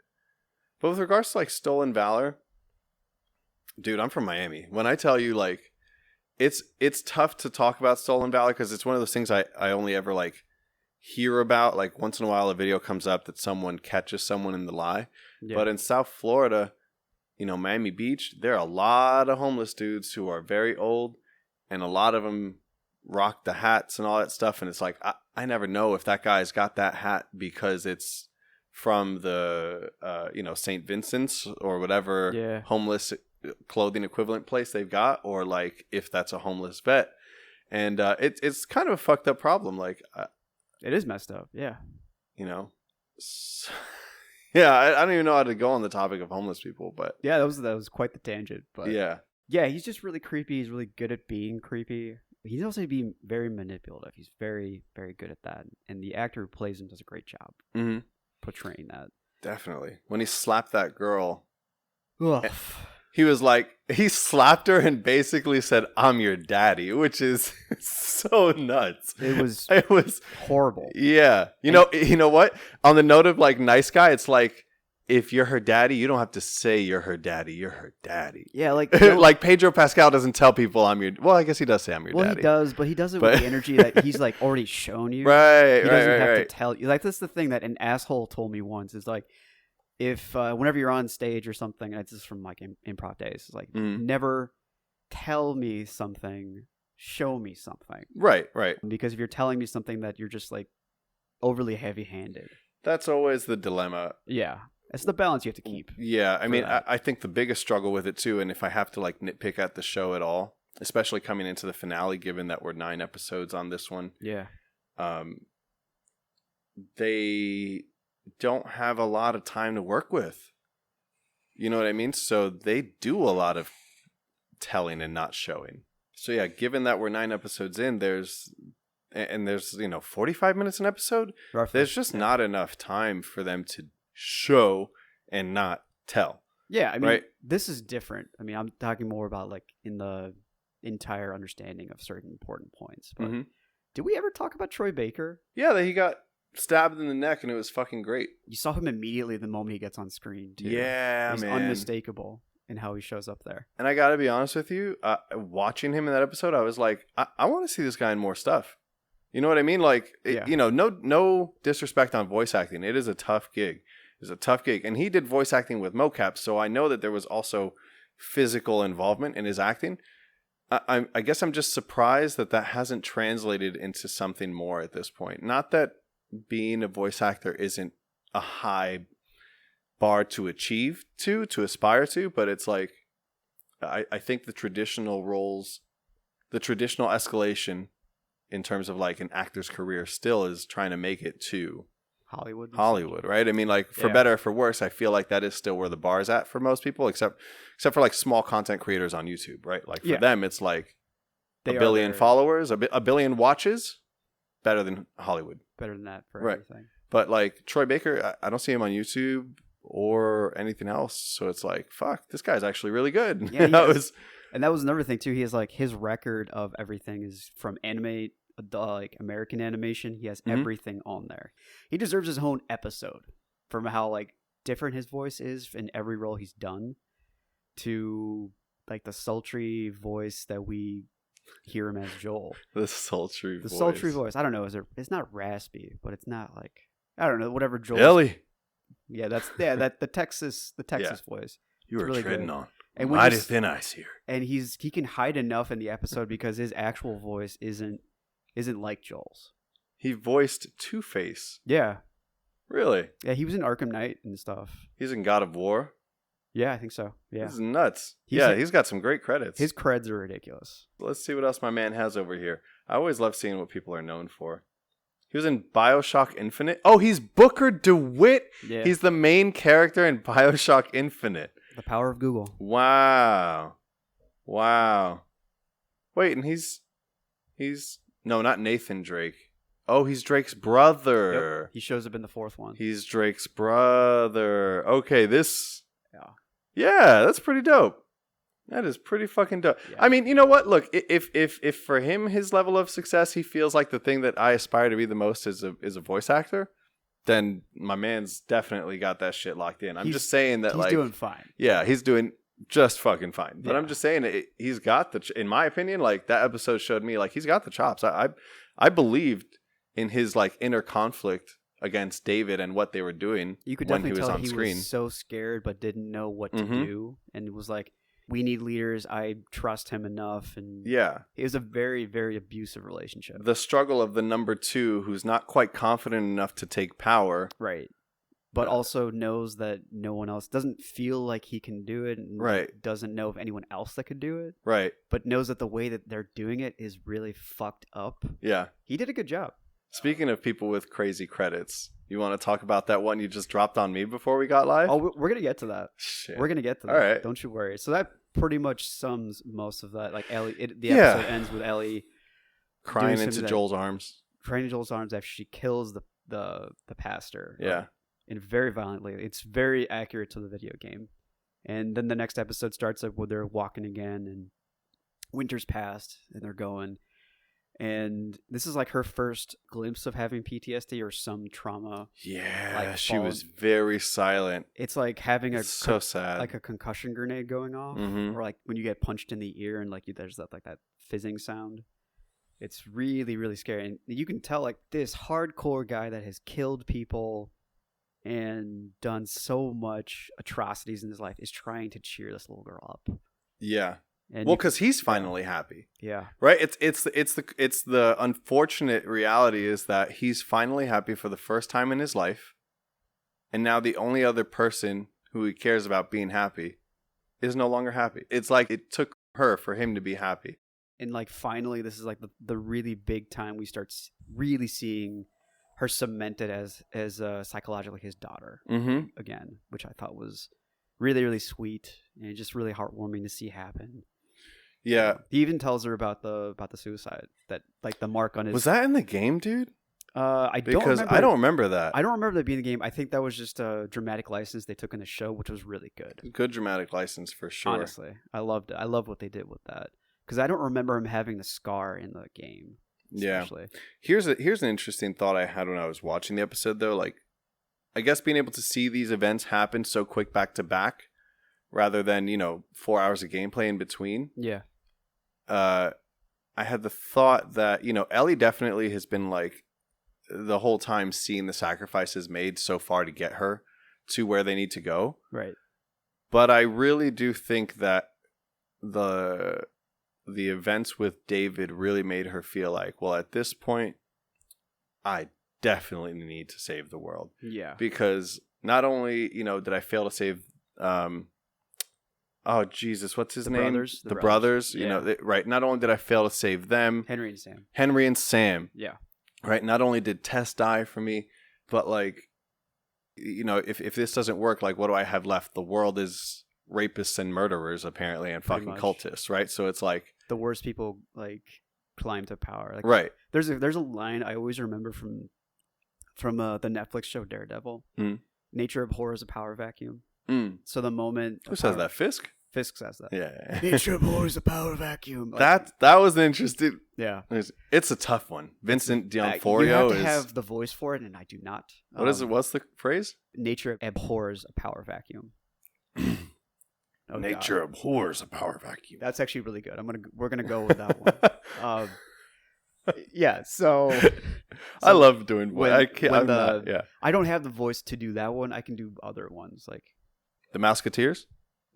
But with regards to like stolen valor, dude, I'm from Miami. When I tell you like, it's tough to talk about stolen valor because it's one of those things I only ever like hear about. Like once in a while a video comes up that someone catches someone in the lie. Yeah. But in South Florida, Miami Beach, there are a lot of homeless dudes who are very old, and a lot of them rock the hats and all that stuff. And it's like, I never know if that guy's got that hat because it's from the, St. Vincent's or whatever homeless clothing equivalent place they've got, or like if that's a homeless vet. And it's kind of a fucked up problem. Like, it is messed up. Yeah. Yeah, I don't even know how to go on the topic of homeless people, but yeah, that was quite the tangent. But yeah, he's just really creepy. He's really good at being creepy, He's also being very manipulative. He's very, very good at that. And the actor who plays him does a great job portraying that. Definitely. When he slapped that girl, Ugh. he was like, he slapped her and basically said, "I'm your daddy," which is so nuts. It was horrible. Yeah. You know what? On the note of like nice guy, it's like, if you're her daddy, you don't have to say you're her daddy. You're her daddy. Yeah, like like Pedro Pascal doesn't tell people I'm your. Well, I guess he does say I'm your daddy. Well, he does, but he does it with the energy that he's like already shown you. Right. He doesn't have to tell you. Like that's the thing that an asshole told me once is like, if whenever you're on stage or something, and it's just from like improv days, it's like never tell me something, show me something. Right. Because if you're telling me something that you're just like overly heavy-handed. That's always the dilemma. Yeah. It's the balance you have to keep. Yeah, I mean, I think the biggest struggle with it too, and if I have to like nitpick at the show at all, especially coming into the finale, given that we're 9 episodes on this one, they don't have a lot of time to work with. You know what I mean? So they do a lot of telling and not showing. So yeah, given that we're 9 episodes in, there's 45 minutes an episode. Roughly. There's just not enough time for them to show and not tell. Yeah, I mean, right? This is different. I mean, I'm talking more about like in the entire understanding of certain important points. But did we ever talk about Troy Baker? Yeah, that he got stabbed in the neck and it was fucking great. You saw him immediately the moment he gets on screen, too. Yeah, He's man. unmistakable in how he shows up there. And I gotta be honest with you, watching him in that episode, I was like, I want to see this guy in more stuff. You know what I mean? Like, no disrespect on voice acting. It is a tough gig. It's a tough gig. And he did voice acting with mocap, so I know that there was also physical involvement in his acting. I guess I'm just surprised that hasn't translated into something more at this point. Not that being a voice actor isn't a high bar to achieve to aspire to, but it's like, I think the traditional roles, the traditional escalation in terms of like an actor's career still is trying to make it to Hollywood, right? I mean, like, for better or for worse, I feel like that is still where the bar is at for most people, except for like small content creators on YouTube, right? Like for them, it's like a billion followers, a billion watches, better than Hollywood. Better than that for everything. But like Troy Baker, I don't see him on YouTube or anything else. So it's like, fuck, this guy's actually really good. Yeah, and that was another thing too. He has like his record of everything is from anime, like American animation. He has everything on there. He deserves his own episode from how like different his voice is in every role he's done to like the sultry voice that we hear him as Joel. The sultry voice. I don't know. It's not raspy, but it's not like, I don't know, whatever Joel. Ellie. Yeah, that the Texas voice. You were really treading good. on and mighty thin ice here. And he can hide enough in the episode because his actual voice isn't like Joel's. He voiced Two-Face. Yeah. Really? Yeah, he was in Arkham Knight and stuff. He's in God of War. Yeah, I think so. Yeah. This is nuts. He's got some great credits. His creds are ridiculous. Let's see what else my man has over here. I always love seeing what people are known for. He was in BioShock Infinite. Oh, he's Booker DeWitt. Yeah. He's the main character in BioShock Infinite. The power of Google. Wow. Wait, and he's no, not Nathan Drake. Oh, he's Drake's brother. Yep. He shows up in the 4th one. He's Drake's brother. Okay, Yeah, that's pretty dope. That is pretty fucking dope. Yeah. I mean, you know what? Look, if for him, his level of success, he feels like the thing that I aspire to be the most is a voice actor, then my man's definitely got that shit locked in. I'm just saying that he's doing fine. Yeah, he's doing just fucking fine. But I'm just saying he's got in my opinion, like that episode showed me like he's got the chops. I believed in his like inner conflict against David and what they were doing. You could when definitely he was tell on he screen. Was so scared but didn't know what to do, and it was like, we need leaders. I trust him enough, and it was a very, very abusive relationship. The struggle of the number 2 who's not quite confident enough to take power, right? But also knows that no one else doesn't feel like he can do it, and doesn't know of anyone else that could do it, right? But knows that the way that they're doing it is really fucked up. Yeah, he did a good job. Speaking of people with crazy credits, you want to talk about that one you just dropped on me before we got live? Oh, we're going to get to that. Shit. We're going to get to that. All right. Don't you worry. So that pretty much sums most of that. Like Ellie, the episode ends with Ellie crying into Joel's arms. Crying into Joel's arms after she kills the pastor. Yeah. And very violently. It's very accurate to the video game. And then the next episode starts up where they're walking again, and winter's passed, and they're going. And this is like her first glimpse of having PTSD or some trauma. Yeah, like she was very silent. It's like having so sad, like a concussion grenade going off, or like when you get punched in the ear and like there's that fizzing sound. It's really, really scary, and you can tell like this hardcore guy that has killed people and done so much atrocities in his life is trying to cheer this little girl up. Yeah. And well, because he's finally happy. Yeah. Right? It's the unfortunate reality is that he's finally happy for the first time in his life. And now the only other person who he cares about being happy is no longer happy. It's like it took her for him to be happy. And like finally this is like the really big time we start really seeing her cemented as psychologically his daughter again, which I thought was really, really sweet and just really heartwarming to see happen. Yeah. He even tells her about the suicide, that like the mark on his. Was that in the game, dude? I don't remember that. I don't remember that being in the game. I think that was just a dramatic license they took in the show, which was really good. Good dramatic license for sure. Honestly, I loved it. I love what they did with that because I don't remember him having the scar in the game. Especially. Yeah. Here's an interesting thought I had when I was watching the episode though. Like, I guess being able to see these events happen so quick back to back, rather than 4 hours of gameplay in between. Yeah. I had the thought that Ellie definitely has been like the whole time seeing the sacrifices made so far to get her to where they need to go. Right. But I really do think that the events with David really made her feel like, well, at this point, I definitely need to save the world. Yeah. Because not only, did I fail to save, oh Jesus, what's his name? The brothers. Yeah. Right. Not only did I fail to save them. Henry and Sam. Yeah. Right. Not only did Tess die for me, but like, if this doesn't work, like, what do I have left? The world is rapists and murderers, apparently, and fucking cultists, right? So it's like the worst people like climb to power. Like, right. There's a line I always remember from the Netflix show Daredevil. Nature abhors a power vacuum. So the moment who says that? Fisk says that. Yeah. Nature abhors a power vacuum. Like, that was interesting. Yeah. It's a tough one. Vincent D'Onofrio you have to have the voice for it, and I do not. What is it? What's the phrase? Nature abhors a power vacuum. Nature abhors a power vacuum. That's actually really good. We're gonna go with that one. Yeah. So I love doing. I don't have the voice to do that one. I can do other ones like the Musketeers.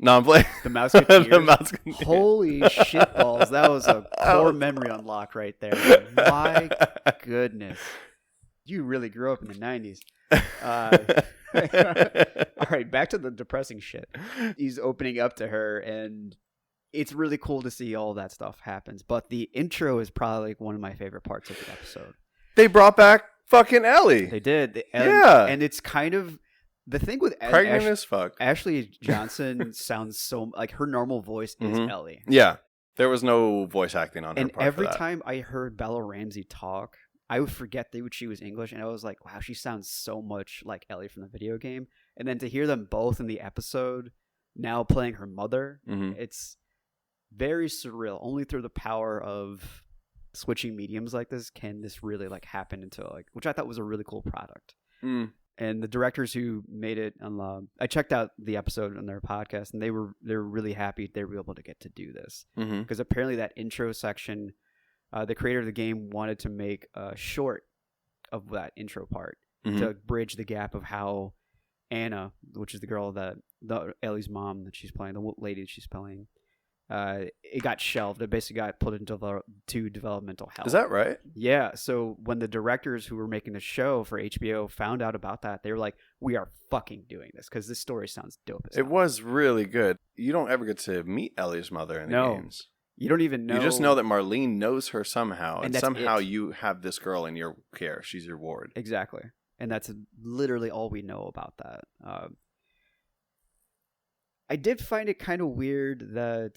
No, I'm playing the Musketeers. The Musketeers. Holy shitballs! That was a core memory unlock right there. My goodness, you really grew up in the '90s. All right, back to the depressing shit. He's opening up to her, and it's really cool to see all that stuff happens. But the intro is probably like one of my favorite parts of the episode. They brought back fucking Ellie. They did. And it's kind of the thing with pregnant as fuck. Ashley Johnson sounds so like her normal voice is Ellie. Yeah, there was no voice acting on her. And every time I heard Bella Ramsey talk, I would forget that she was English, and I was like, wow, she sounds so much like Ellie from the video game. And then to hear them both in the episode, now playing her mother, it's very surreal. Only through the power of switching mediums like this can this really like happen into like, which I thought was a really cool product. And the directors who made it, I checked out the episode on their podcast, and they were really happy they were able to get to do this because apparently that intro section. The creator of the game wanted to make a short of that intro part to bridge the gap of how Anna, which is the girl the Ellie's mom that she's playing, the lady that she's playing, it got shelved. It basically got put into developmental hell. Is that right? Yeah. So when the directors who were making the show for HBO found out about that, they were like, "We are fucking doing this because this story sounds dope." It was really good. You don't ever get to meet Ellie's mother in the games. You don't even know. You just know that Marlene knows her somehow. And somehow you have this girl in your care. She's your ward. Exactly. And that's literally all we know about that. I did find it kind of weird that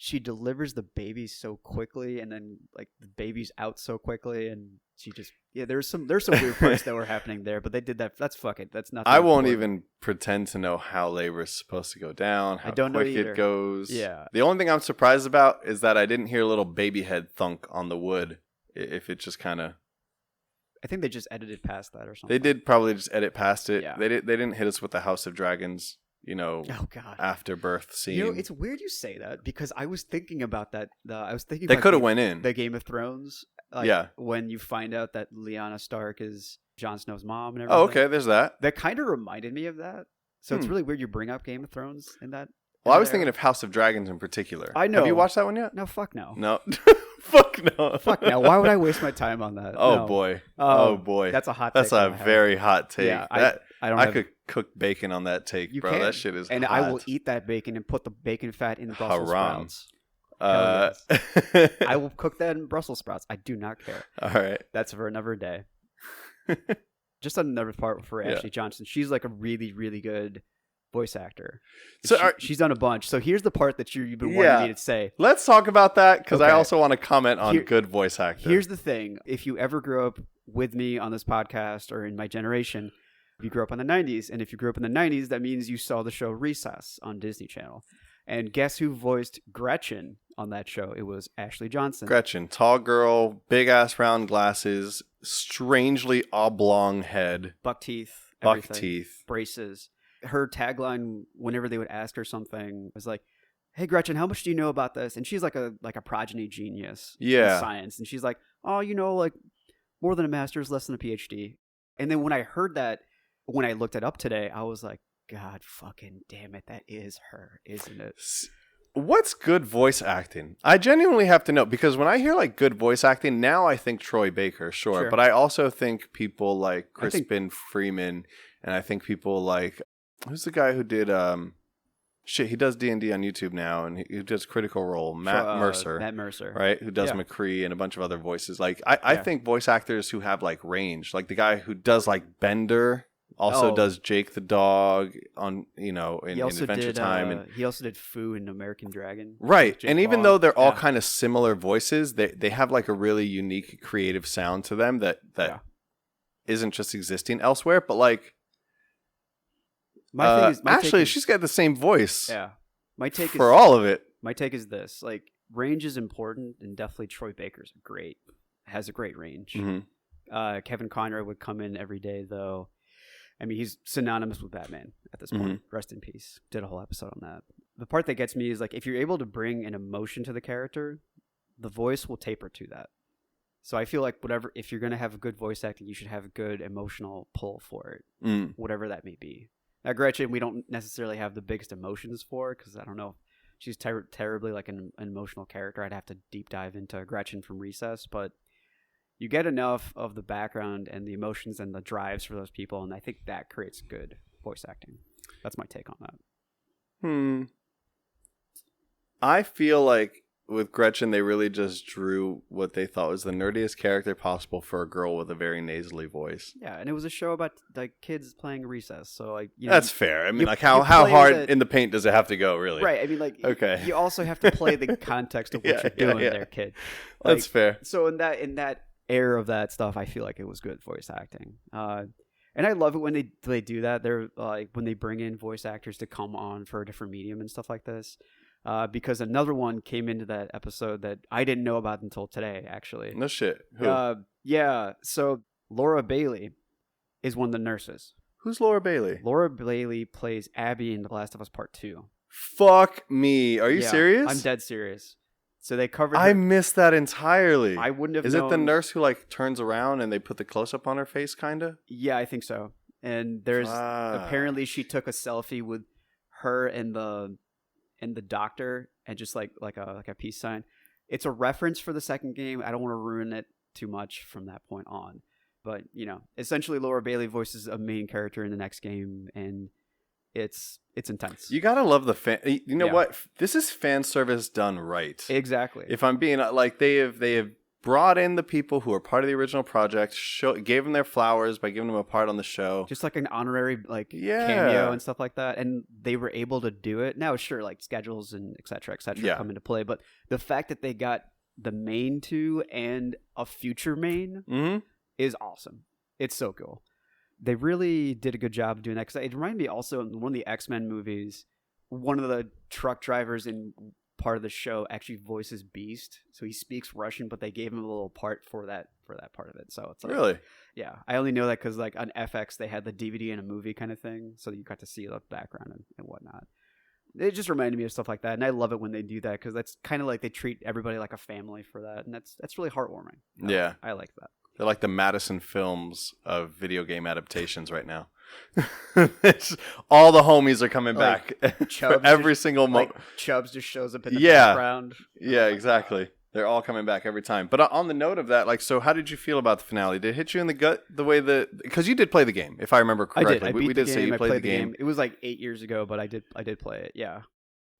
she delivers the baby so quickly, and then like the baby's out so quickly, and she just there's some weird parts that were happening there, but they did that. That's fuck it. That's nothing. I won't even pretend to know how labor is supposed to go down, how I don't quick know either. it goes. Yeah. The only thing I'm surprised about is that I didn't hear a little baby head thunk on the wood. If it just kind of, I think they just edited past that or something. they did probably just edit past it. Yeah. They didn't hit us with the House of Dragons, Oh god. afterbirth scene. You know, it's weird you say that because I was thinking about that. I was thinking They about could have went in. the Game of Thrones. Like, Yeah. When you find out that Lyanna Stark is Jon Snow's mom and everything. Oh, okay. There's that. That kind of reminded me of that. So it's really weird you bring up Game of Thrones in that. Well, I was thinking of House of Dragons in particular. I know. Have you watched that one yet? No, fuck no. No. Fuck no. Fuck no. Why would I waste my time on that? Oh No. boy. Oh boy. That's a hot. That's take a on my head. very hot take. Yeah, I don't. I have, could cook bacon on that take, You bro. can. That shit is and hot. I will eat that bacon and put the bacon fat in the Brussels Haram. sprouts. I I will cook that in Brussels sprouts. I do not care. All right. That's for another day. Just another part for Ashley Johnson. She's like a really, really good voice actor. So she's done a bunch. So here's the part that you've been wanting me to say. Let's talk about that because I Okay. also want to comment on good voice actor. Here's the thing. If you ever grew up with me on this podcast or in my generation, you grew up in the 90s. And if you grew up in the 90s, that means you saw the show Recess on Disney Channel. And guess who voiced Gretchen on that show? It was Ashley Johnson. Gretchen, tall girl, big ass round glasses, strangely oblong head, Buck teeth. buck everything. teeth. Braces. Her tagline, whenever they would ask her something, was like, "Hey Gretchen, how much do you know about this?" And she's like a progeny genius in science, and she's like, "Oh, like more than a master's, less than a PhD." And then when I heard that, when I looked it up today, I was like, "God fucking damn it, that is her, isn't it?" What's good voice acting? I genuinely have to know because when I hear like good voice acting, now I think Troy Baker, sure. But I also think people like Crispin Freeman, and I think people like who's the guy who did he does D&D on YouTube now, and he does Critical Role, Matt Mercer, right? Who does McCree and a bunch of other voices. Like I think voice actors who have like range, like the guy who does like Bender. Also does Jake the dog on in Adventure Time, and he also did Fu in American Dragon, right? Jake and even Long. though they're all kind of similar voices, they have like a really unique creative sound to them that isn't just existing elsewhere. But like, Ashley, she's got the same voice. Yeah, my take for all of it. My take is this: like, range is important, and definitely Troy Baker's has a great range. Mm-hmm. Kevin Conroy would come in every day, though. I mean, he's synonymous with Batman at this point. Mm-hmm. Rest in peace. Did a whole episode on that. The part that gets me is like, if you're able to bring an emotion to the character, the voice will taper to that. So I feel like if you're going to have a good voice acting, you should have a good emotional pull for it, whatever that may be. Now, Gretchen, we don't necessarily have the biggest emotions for, because I don't know if she's terribly like an emotional character. I'd have to deep dive into Gretchen from Recess, but you get enough of the background and the emotions and the drives for those people, and I think that creates good voice acting. That's my take on that. I feel like with Gretchen, they really just drew what they thought was the nerdiest character possible for a girl with a very nasally voice. Yeah, and it was a show about like kids playing Recess, so like that's fair. I mean, how hard in the paint does it have to go, really? Right. I mean, like, okay. You also have to play the context of what you're doing there, kid. Like, that's fair. So in that era of that stuff, I feel like it was good voice acting. And I love it when they do that. They're like when they bring in voice actors to come on for a different medium and stuff like this. Because another one came into that episode that I didn't know about until today, actually. No shit. Who? Yeah. So Laura Bailey is one of the nurses. Who's Laura Bailey? Laura Bailey plays Abby in The Last of Us Part 2. Fuck me. Are you serious? I'm dead serious. So they covered I missed that entirely. I wouldn't have known. Is it the nurse who like turns around and they put the close-up on her face, kind of? Yeah, I think so. And there's apparently she took a selfie with her and the doctor and just like a peace sign. It's a reference for the second game. I don't want to ruin it too much from that point on. But, essentially Laura Bailey voices a main character in the next game, and it's intense. You gotta love the fan. You know what? This is fan service done right. Exactly. If I'm being like, they have brought in the people who were part of the original project, gave them their flowers by giving them a part on the show. Just like an honorary cameo and stuff like that. And they were able to do it. Now, sure, like schedules and et cetera come into play. But the fact that they got the main two and a future main is awesome. It's so cool. They really did a good job of doing that. Because it reminded me also in one of the X-Men movies, one of the truck drivers in part of the show actually voices Beast, so he speaks Russian, but they gave him a little part for that part of it. So it's like, really, yeah, I only know that because like on FX they had the DVD and a movie kind of thing, so you got to see the background and whatnot. It just reminded me of stuff like that, and I love it when they do that because that's kind of like they treat everybody like a family for that, and that's really heartwarming. Yeah, I like that. They're like the Madison Films of video game adaptations right now. All the homies are coming back for every single moment. Chubbs just shows up in the background. Yeah, exactly. They're all coming back every time. But on the note of that, like, so how did you feel about the finale? Did it hit you in the gut the way because you did play the game, if I remember correctly. I did. We did say you played the game. It was like 8 years ago, but I did play it. Yeah.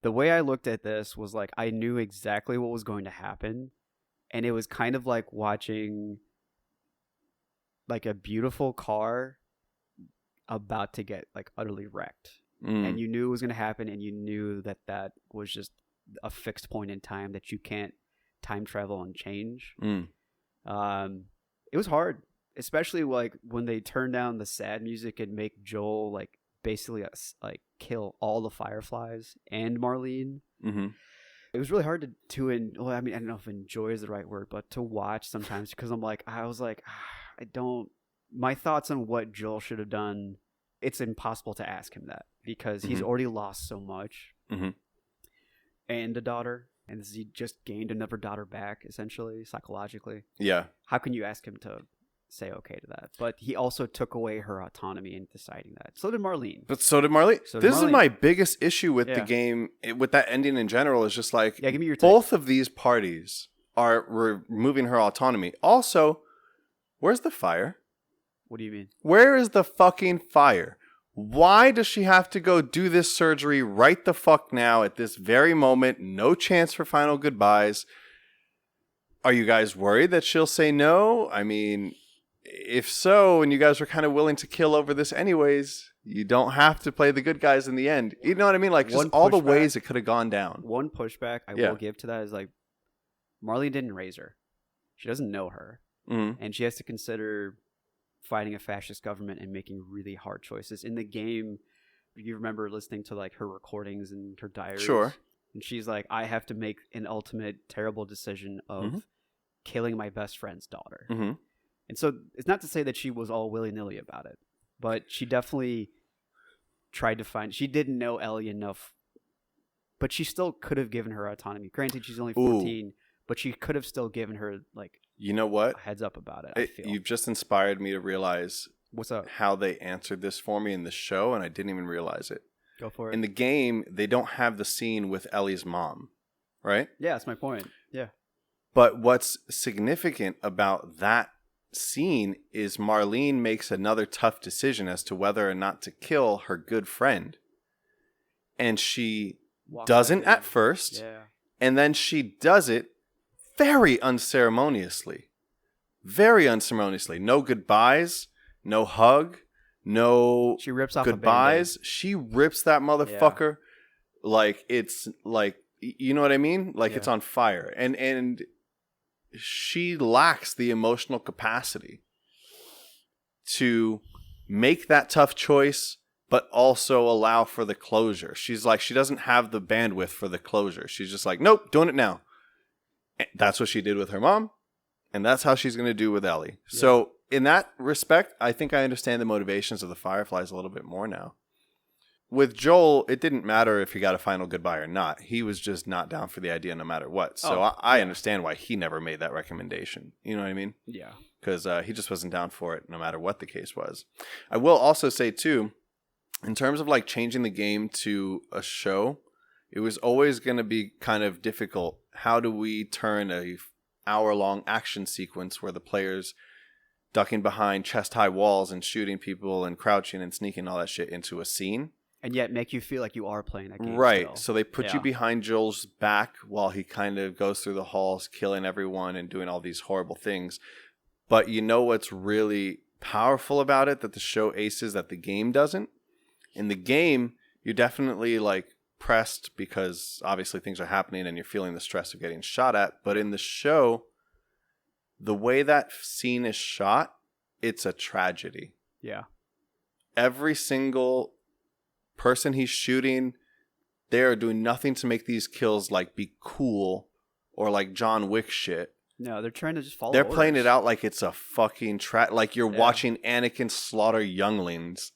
The way I looked at this was like I knew exactly what was going to happen, and it was kind of like watching like a beautiful car about to get like utterly wrecked, and you knew it was going to happen, and you knew that was just a fixed point in time that you can't time travel and change. It was hard, especially like when they turn down the sad music and make Joel like basically like kill all the Fireflies and Marlene. It was really hard to well, I mean, I don't know if enjoy is the right word, but to watch sometimes, because I was like, my thoughts on what Joel should have done, it's impossible to ask him that because he's already lost so much and a daughter, and he just gained another daughter back, essentially, psychologically. Yeah. How can you ask him to say okay to that? But he also took away her autonomy in deciding that. So did Marlene. But so did Marlene. This is my biggest issue with the game, with that ending in general, is just like, give me your take. Both of these parties are removing her autonomy. Also, where's the fire? What do you mean? Where is the fucking fire? Why does she have to go do this surgery right the fuck now at this very moment? No chance for final goodbyes. Are you guys worried that she'll say no? I mean, if so, and you guys were kind of willing to kill over this anyways, you don't have to play the good guys in the end. You know what I mean? Like, just all the ways it could have gone down. One pushback I will give to that is like, Marlene didn't raise her. She doesn't know her. And she has to consider fighting a fascist government and making really hard choices. In the game, you remember listening to like her recordings and her diaries. Sure. And she's like, I have to make an ultimate terrible decision of killing my best friend's daughter. And so it's not to say that she was all willy-nilly about it, but she definitely tried to she didn't know Ellie enough, but she still could have given her autonomy. Granted, she's only 14, but she could have still given her like, you know what? A heads up about it. I feel you've just inspired me to realize what's up, how they answered this for me in the show, and I didn't even realize it. Go for it. In the game, they don't have the scene with Ellie's mom, right? Yeah, that's my point. Yeah. But what's significant about that scene is Marlene makes another tough decision as to whether or not to kill her good friend. And she doesn't at first, and then she does it very unceremoniously. Very unceremoniously. No goodbyes, no hug, no she rips off goodbyes. She rips that motherfucker like it's like, you know what I mean? Like it's on fire. And she lacks the emotional capacity to make that tough choice, but also allow for the closure. She's like, she doesn't have the bandwidth for the closure. She's just like, nope, doing it now. That's what she did with her mom, and that's how she's going to do with Ellie. Yeah. So in that respect, I think I understand the motivations of the Fireflies a little bit more now. With Joel, it didn't matter if he got a final goodbye or not. He was just not down for the idea no matter what. So I understand why he never made that recommendation. You know what I mean? Yeah. Because he just wasn't down for it no matter what the case was. I will also say, too, in terms of like changing the game to a show, it was always going to be kind of difficult. How do we turn a hour-long action sequence where the player's ducking behind chest-high walls and shooting people and crouching and sneaking all that shit into a scene? and yet make you feel like you are playing that game. Right. Still. So they put you behind Joel's back while he kind of goes through the halls, killing everyone and doing all these horrible things. But you know what's really powerful about it that the show aces that the game doesn't? In the game, you're definitely like pressed because obviously things are happening and you're feeling the stress of getting shot at. But in the show, the way that scene is shot, it's a tragedy. Yeah. Every single person he's shooting, they're doing nothing to make these kills like be cool or like John Wick shit. No, they're trying to just follow They're orders. playing it out like it's a fucking like you're watching Anakin slaughter younglings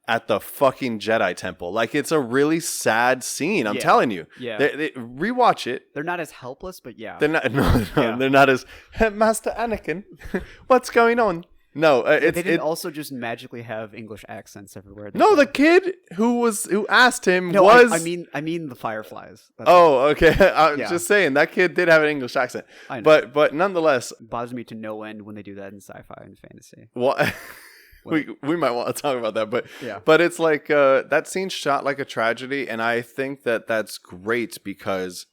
at the fucking Jedi temple. Like it's a really sad scene. I'm telling you. Yeah. They rewatch it. They're not as helpless, but yeah. They're not. No, they're not as Master Anakin. What's going on? No, they didn't also just magically have English accents everywhere. No, the kid who asked him no, was. I mean the Fireflies. That's okay. I'm just saying that kid did have an English accent, I know. but nonetheless, it bothers me to no end when they do that in sci-fi and fantasy. What we might want to talk about that, yeah. But it's like that scene's shot like a tragedy, and I think that that's great because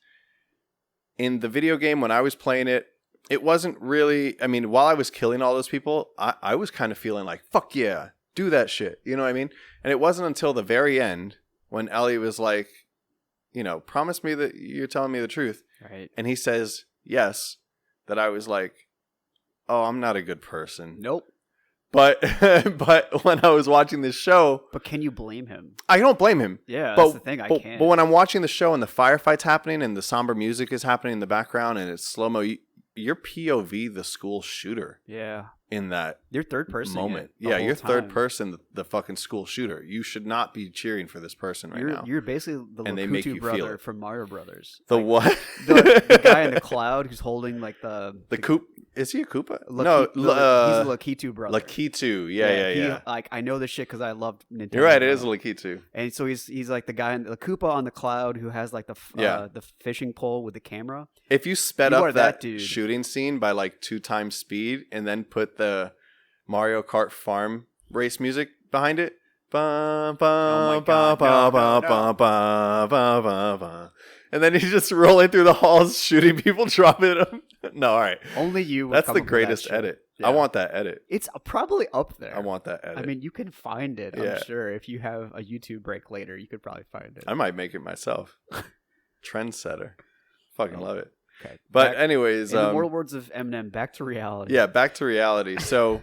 in the video game when I was playing it. It wasn't really, I mean, while I was killing all those people, I was kind of feeling like, fuck yeah, do that shit. You know what I mean? And it wasn't until the very end when Ellie was like, promise me that you're telling me the truth. Right. And he says, yes, that I was like, oh, I'm not a good person. Nope. But when I was watching this show. But can you blame him? I don't blame him. Yeah, that's the thing. I can't. But when I'm watching the show and the firefight's happening and the somber music is happening in the background and it's slow-mo, you're POV the school shooter. Yeah. In that you're third person moment. Yeah, you're third person, the fucking school shooter. You should not be cheering for this person now. You're basically the Lakutu brother from Mario Brothers. The what? The guy in the cloud who's holding like the Coop. Is he a Koopa? He's a Lakitu brother. Lakitu, yeah. Like I know this shit because I loved Nintendo. You're right, it is a Lakitu. And so he's like the guy in the Koopa on the cloud who has like the fishing pole with the camera. If you sped up that shooting scene by like 2 times speed and then put the Mario Kart farm race music behind it, and then he's just rolling through the halls, shooting people, dropping them. No, all right. Only you. That's the greatest edit. Yeah. I want that edit. It's probably up there. I want that edit. I mean, you can find it. I'm sure if you have a YouTube break later, you could probably find it. I might make it myself. Trendsetter. Fucking love it. Okay. But anyways, in the mortal words of Eminem, back to reality. Yeah, back to reality. So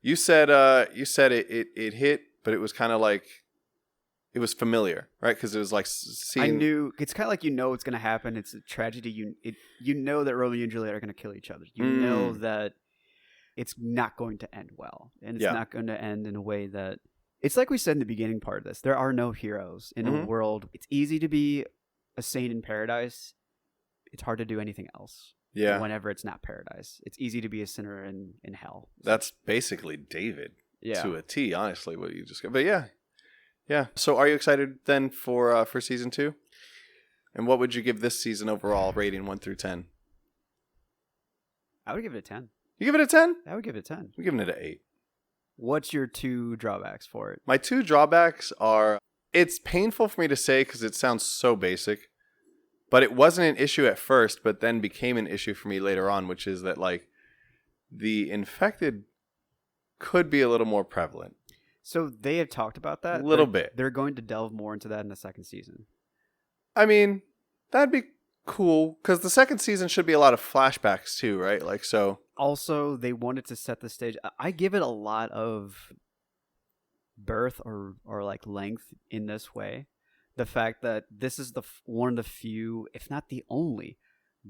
you said it hit, but it was kind of like it was familiar, right? Because it was like seeing. I knew it's kind of like it's going to happen. It's a tragedy. You know that Romeo and Juliet are going to kill each other. You know that it's not going to end well, and it's not going to end in a way that it's like we said in the beginning part of this. There are no heroes in a world. It's easy to be a saint in paradise. It's hard to do anything else. Yeah. Whenever it's not paradise, it's easy to be a sinner in hell. That's basically David to a T. Honestly, what you just got. But yeah. So, are you excited then for season 2? And what would you give this season overall rating 1 through 10? I would give it a 10. You give it a 10? I would give it a 10. I'm giving it an 8. What's your 2 drawbacks for it? My 2 drawbacks are, it's painful for me to say because it sounds so basic, but it wasn't an issue at first, but then became an issue for me later on, which is that like the infected could be a little more prevalent. So they have talked about that? A little bit. They're going to delve more into that in the second season. I mean, that'd be cool because the second season should be a lot of flashbacks too, right? Like so. Also, they wanted to set the stage. I give it a lot of birth or like length in this way. The fact that this is one of the few, if not the only,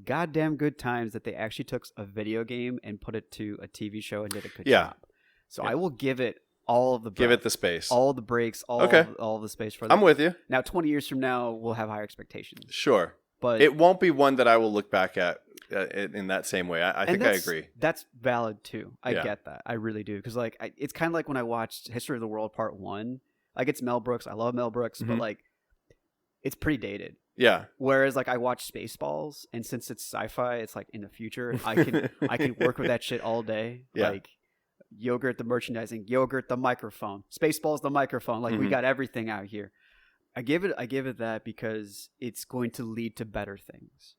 goddamn good times that they actually took a video game and put it to a TV show and did a good job. So I will give it all of the breath, give it the space, all the breaks, all the space for that. I'm with you. Now, 20 years from now, we'll have higher expectations. Sure. But it won't be one that I will look back at in that same way. I think I agree. That's valid too. I get that. I really do. Because like, it's kind of like when I watched History of the World Part 1. Like, it's Mel Brooks. I love Mel Brooks, but like, it's pretty dated. Yeah. Whereas like I watch Spaceballs, and since it's sci-fi, it's like in the future. I can work with that shit all day. Yeah. Like Yogurt the merchandising, Yogurt the microphone, Spaceballs the microphone. Like we got everything out here. I give it that because it's going to lead to better things.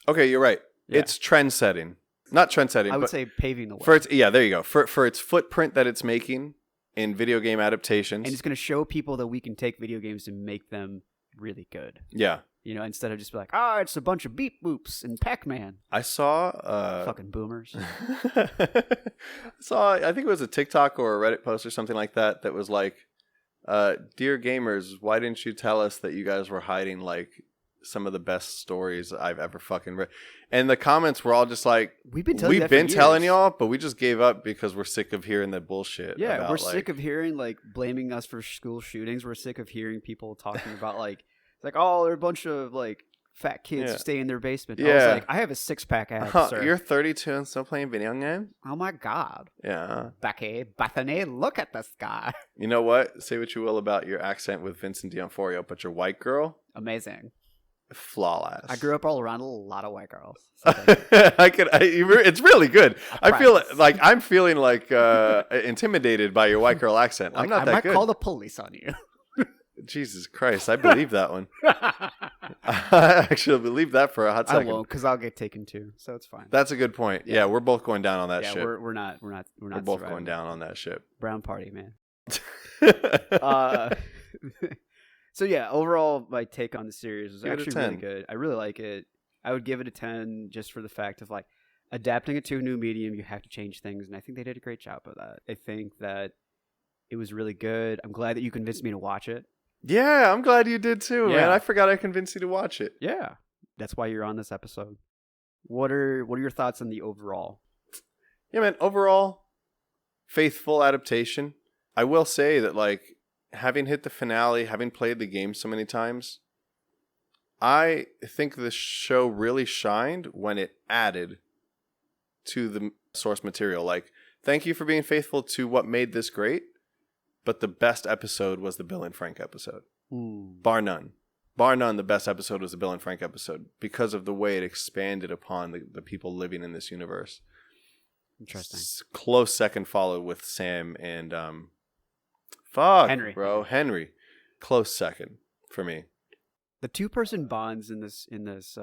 Okay, you're right. Yeah. It's trend setting. Not trend setting, I would but say paving the way. for its there you go. For its footprint that it's making in video game adaptations. And it's going to show people that we can take video games and make them really good. Yeah. You know, instead of just be like, it's a bunch of beep boops and Pac-Man. I saw fucking boomers. I think it was a TikTok or a Reddit post or something like that was like, dear gamers, why didn't you tell us that you guys were hiding like some of the best stories I've ever fucking read? And the comments were all just like, we've been telling y'all, but we just gave up because we're sick of hearing that bullshit. Yeah, we're sick of hearing like blaming us for school shootings. We're sick of hearing people talking about like, it's like, they're a bunch of like fat kids who stay in their basement. Yeah. I was like, I have a 6-pack abs, sir. You're 32 and still playing video games? Oh my God. Yeah. Bethany, look at this guy. You know what? Say what you will about your accent with Vincent D'Onofrio, but your white girl, amazing. Flawless. I grew up all around a lot of white girls. So it's really good. I feel like I'm feeling like intimidated by your white girl accent. Like, I'm not that good. I might call the police on you. Jesus Christ, I believe that one. I actually believe that for a hot second. I won't, because I'll get taken too, so it's fine. That's a good point. Yeah, we're both going down on that ship. We're not We're both going down on that ship. Brown party, man. So yeah, overall, my take on the series was actually really good. I really like it. I would give it a 10 just for the fact of like adapting it to a new medium. You have to change things, and I think they did a great job of that. I think that it was really good. I'm glad that you convinced me to watch it. Yeah, I'm glad you did too, man. I forgot I convinced you to watch it. Yeah, that's why you're on this episode. What are your thoughts on the overall? Yeah, man. Overall, faithful adaptation. I will say that, like, having hit the finale, having played the game so many times, I think the show really shined when it added to the source material. Like, thank you for being faithful to what made this great, but the best episode was the Bill and Frank episode. Bar none. Bar none, the best episode was the Bill and Frank episode because of the way it expanded upon the people living in this universe. Interesting. Close second followed with Sam and Henry. Close second for me. The 2-person bonds in this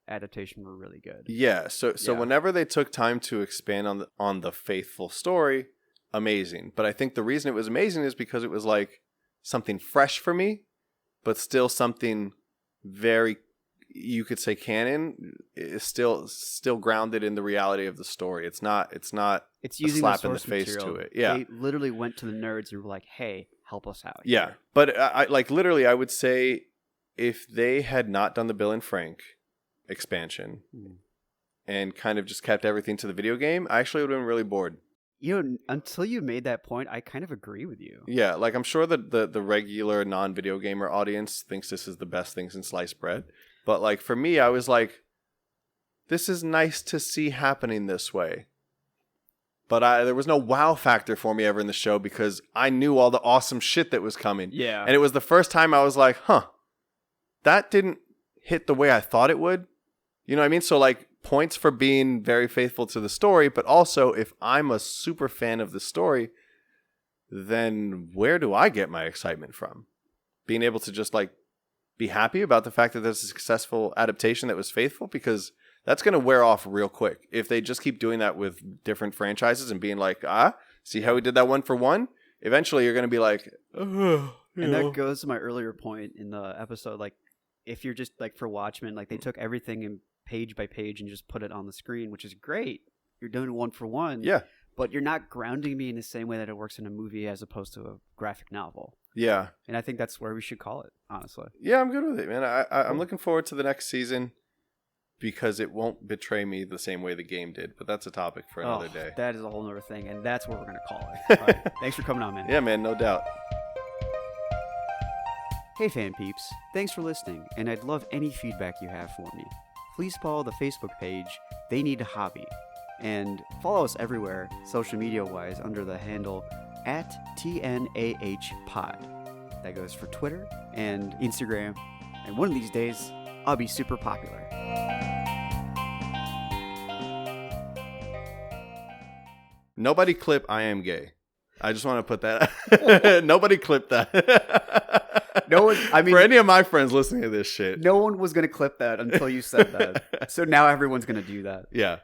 adaptation were really good. Yeah, so whenever they took time to expand on the faithful story, amazing. But I think the reason it was amazing is because it was like something fresh for me, but still something very, you could say, canon. Is still grounded in the reality of the story. It's not using a slap the in the face material. to it. Yeah, they literally went to the nerds and were like, "Hey, help us out." Yeah, but I like literally, I would say if they had not done the Bill and Frank expansion and kind of just kept everything to the video game, I actually would have been really bored. You know, until you made that point, I kind of agree with you. Yeah, like I'm sure that the regular non-video gamer audience thinks this is the best things in sliced bread. But like for me, I was like, this is nice to see happening this way. But there was no wow factor for me ever in the show because I knew all the awesome shit that was coming. Yeah. And it was the first time I was like, that didn't hit the way I thought it would. You know what I mean? So like points for being very faithful to the story, but also if I'm a super fan of the story, then where do I get my excitement from? Being able to just like be happy about the fact that there's a successful adaptation that was faithful, because that's going to wear off real quick. If they just keep doing that with different franchises and being like, see how we did that one for one? Eventually you're going to be like, and that goes to my earlier point in the episode. Like, if you're just like for Watchmen, like they took everything in page by page and just put it on the screen, which is great. You're doing one for one. Yeah. But you're not grounding me in the same way that it works in a movie as opposed to a graphic novel. Yeah. And I think that's where we should call it, honestly. Yeah, I'm good with it, man. I'm looking forward to the next season because it won't betray me the same way the game did. But that's a topic for another day. That is a whole other thing, and that's what we're going to call it. All right. Thanks for coming on, man. Yeah, man, no doubt. Hey, fan peeps. Thanks for listening, and I'd love any feedback you have for me. Please follow the Facebook page, They Need a Hobby, and follow us everywhere, social media-wise, under the handle @TNAHpod. That goes for Twitter and Instagram, and one of these days, I'll be super popular. Nobody clip I am gay. I just want to put that. Nobody clip that. No one. I mean, for any of my friends listening to this shit, no one was gonna clip that until you said that. So now everyone's gonna do that. Yeah.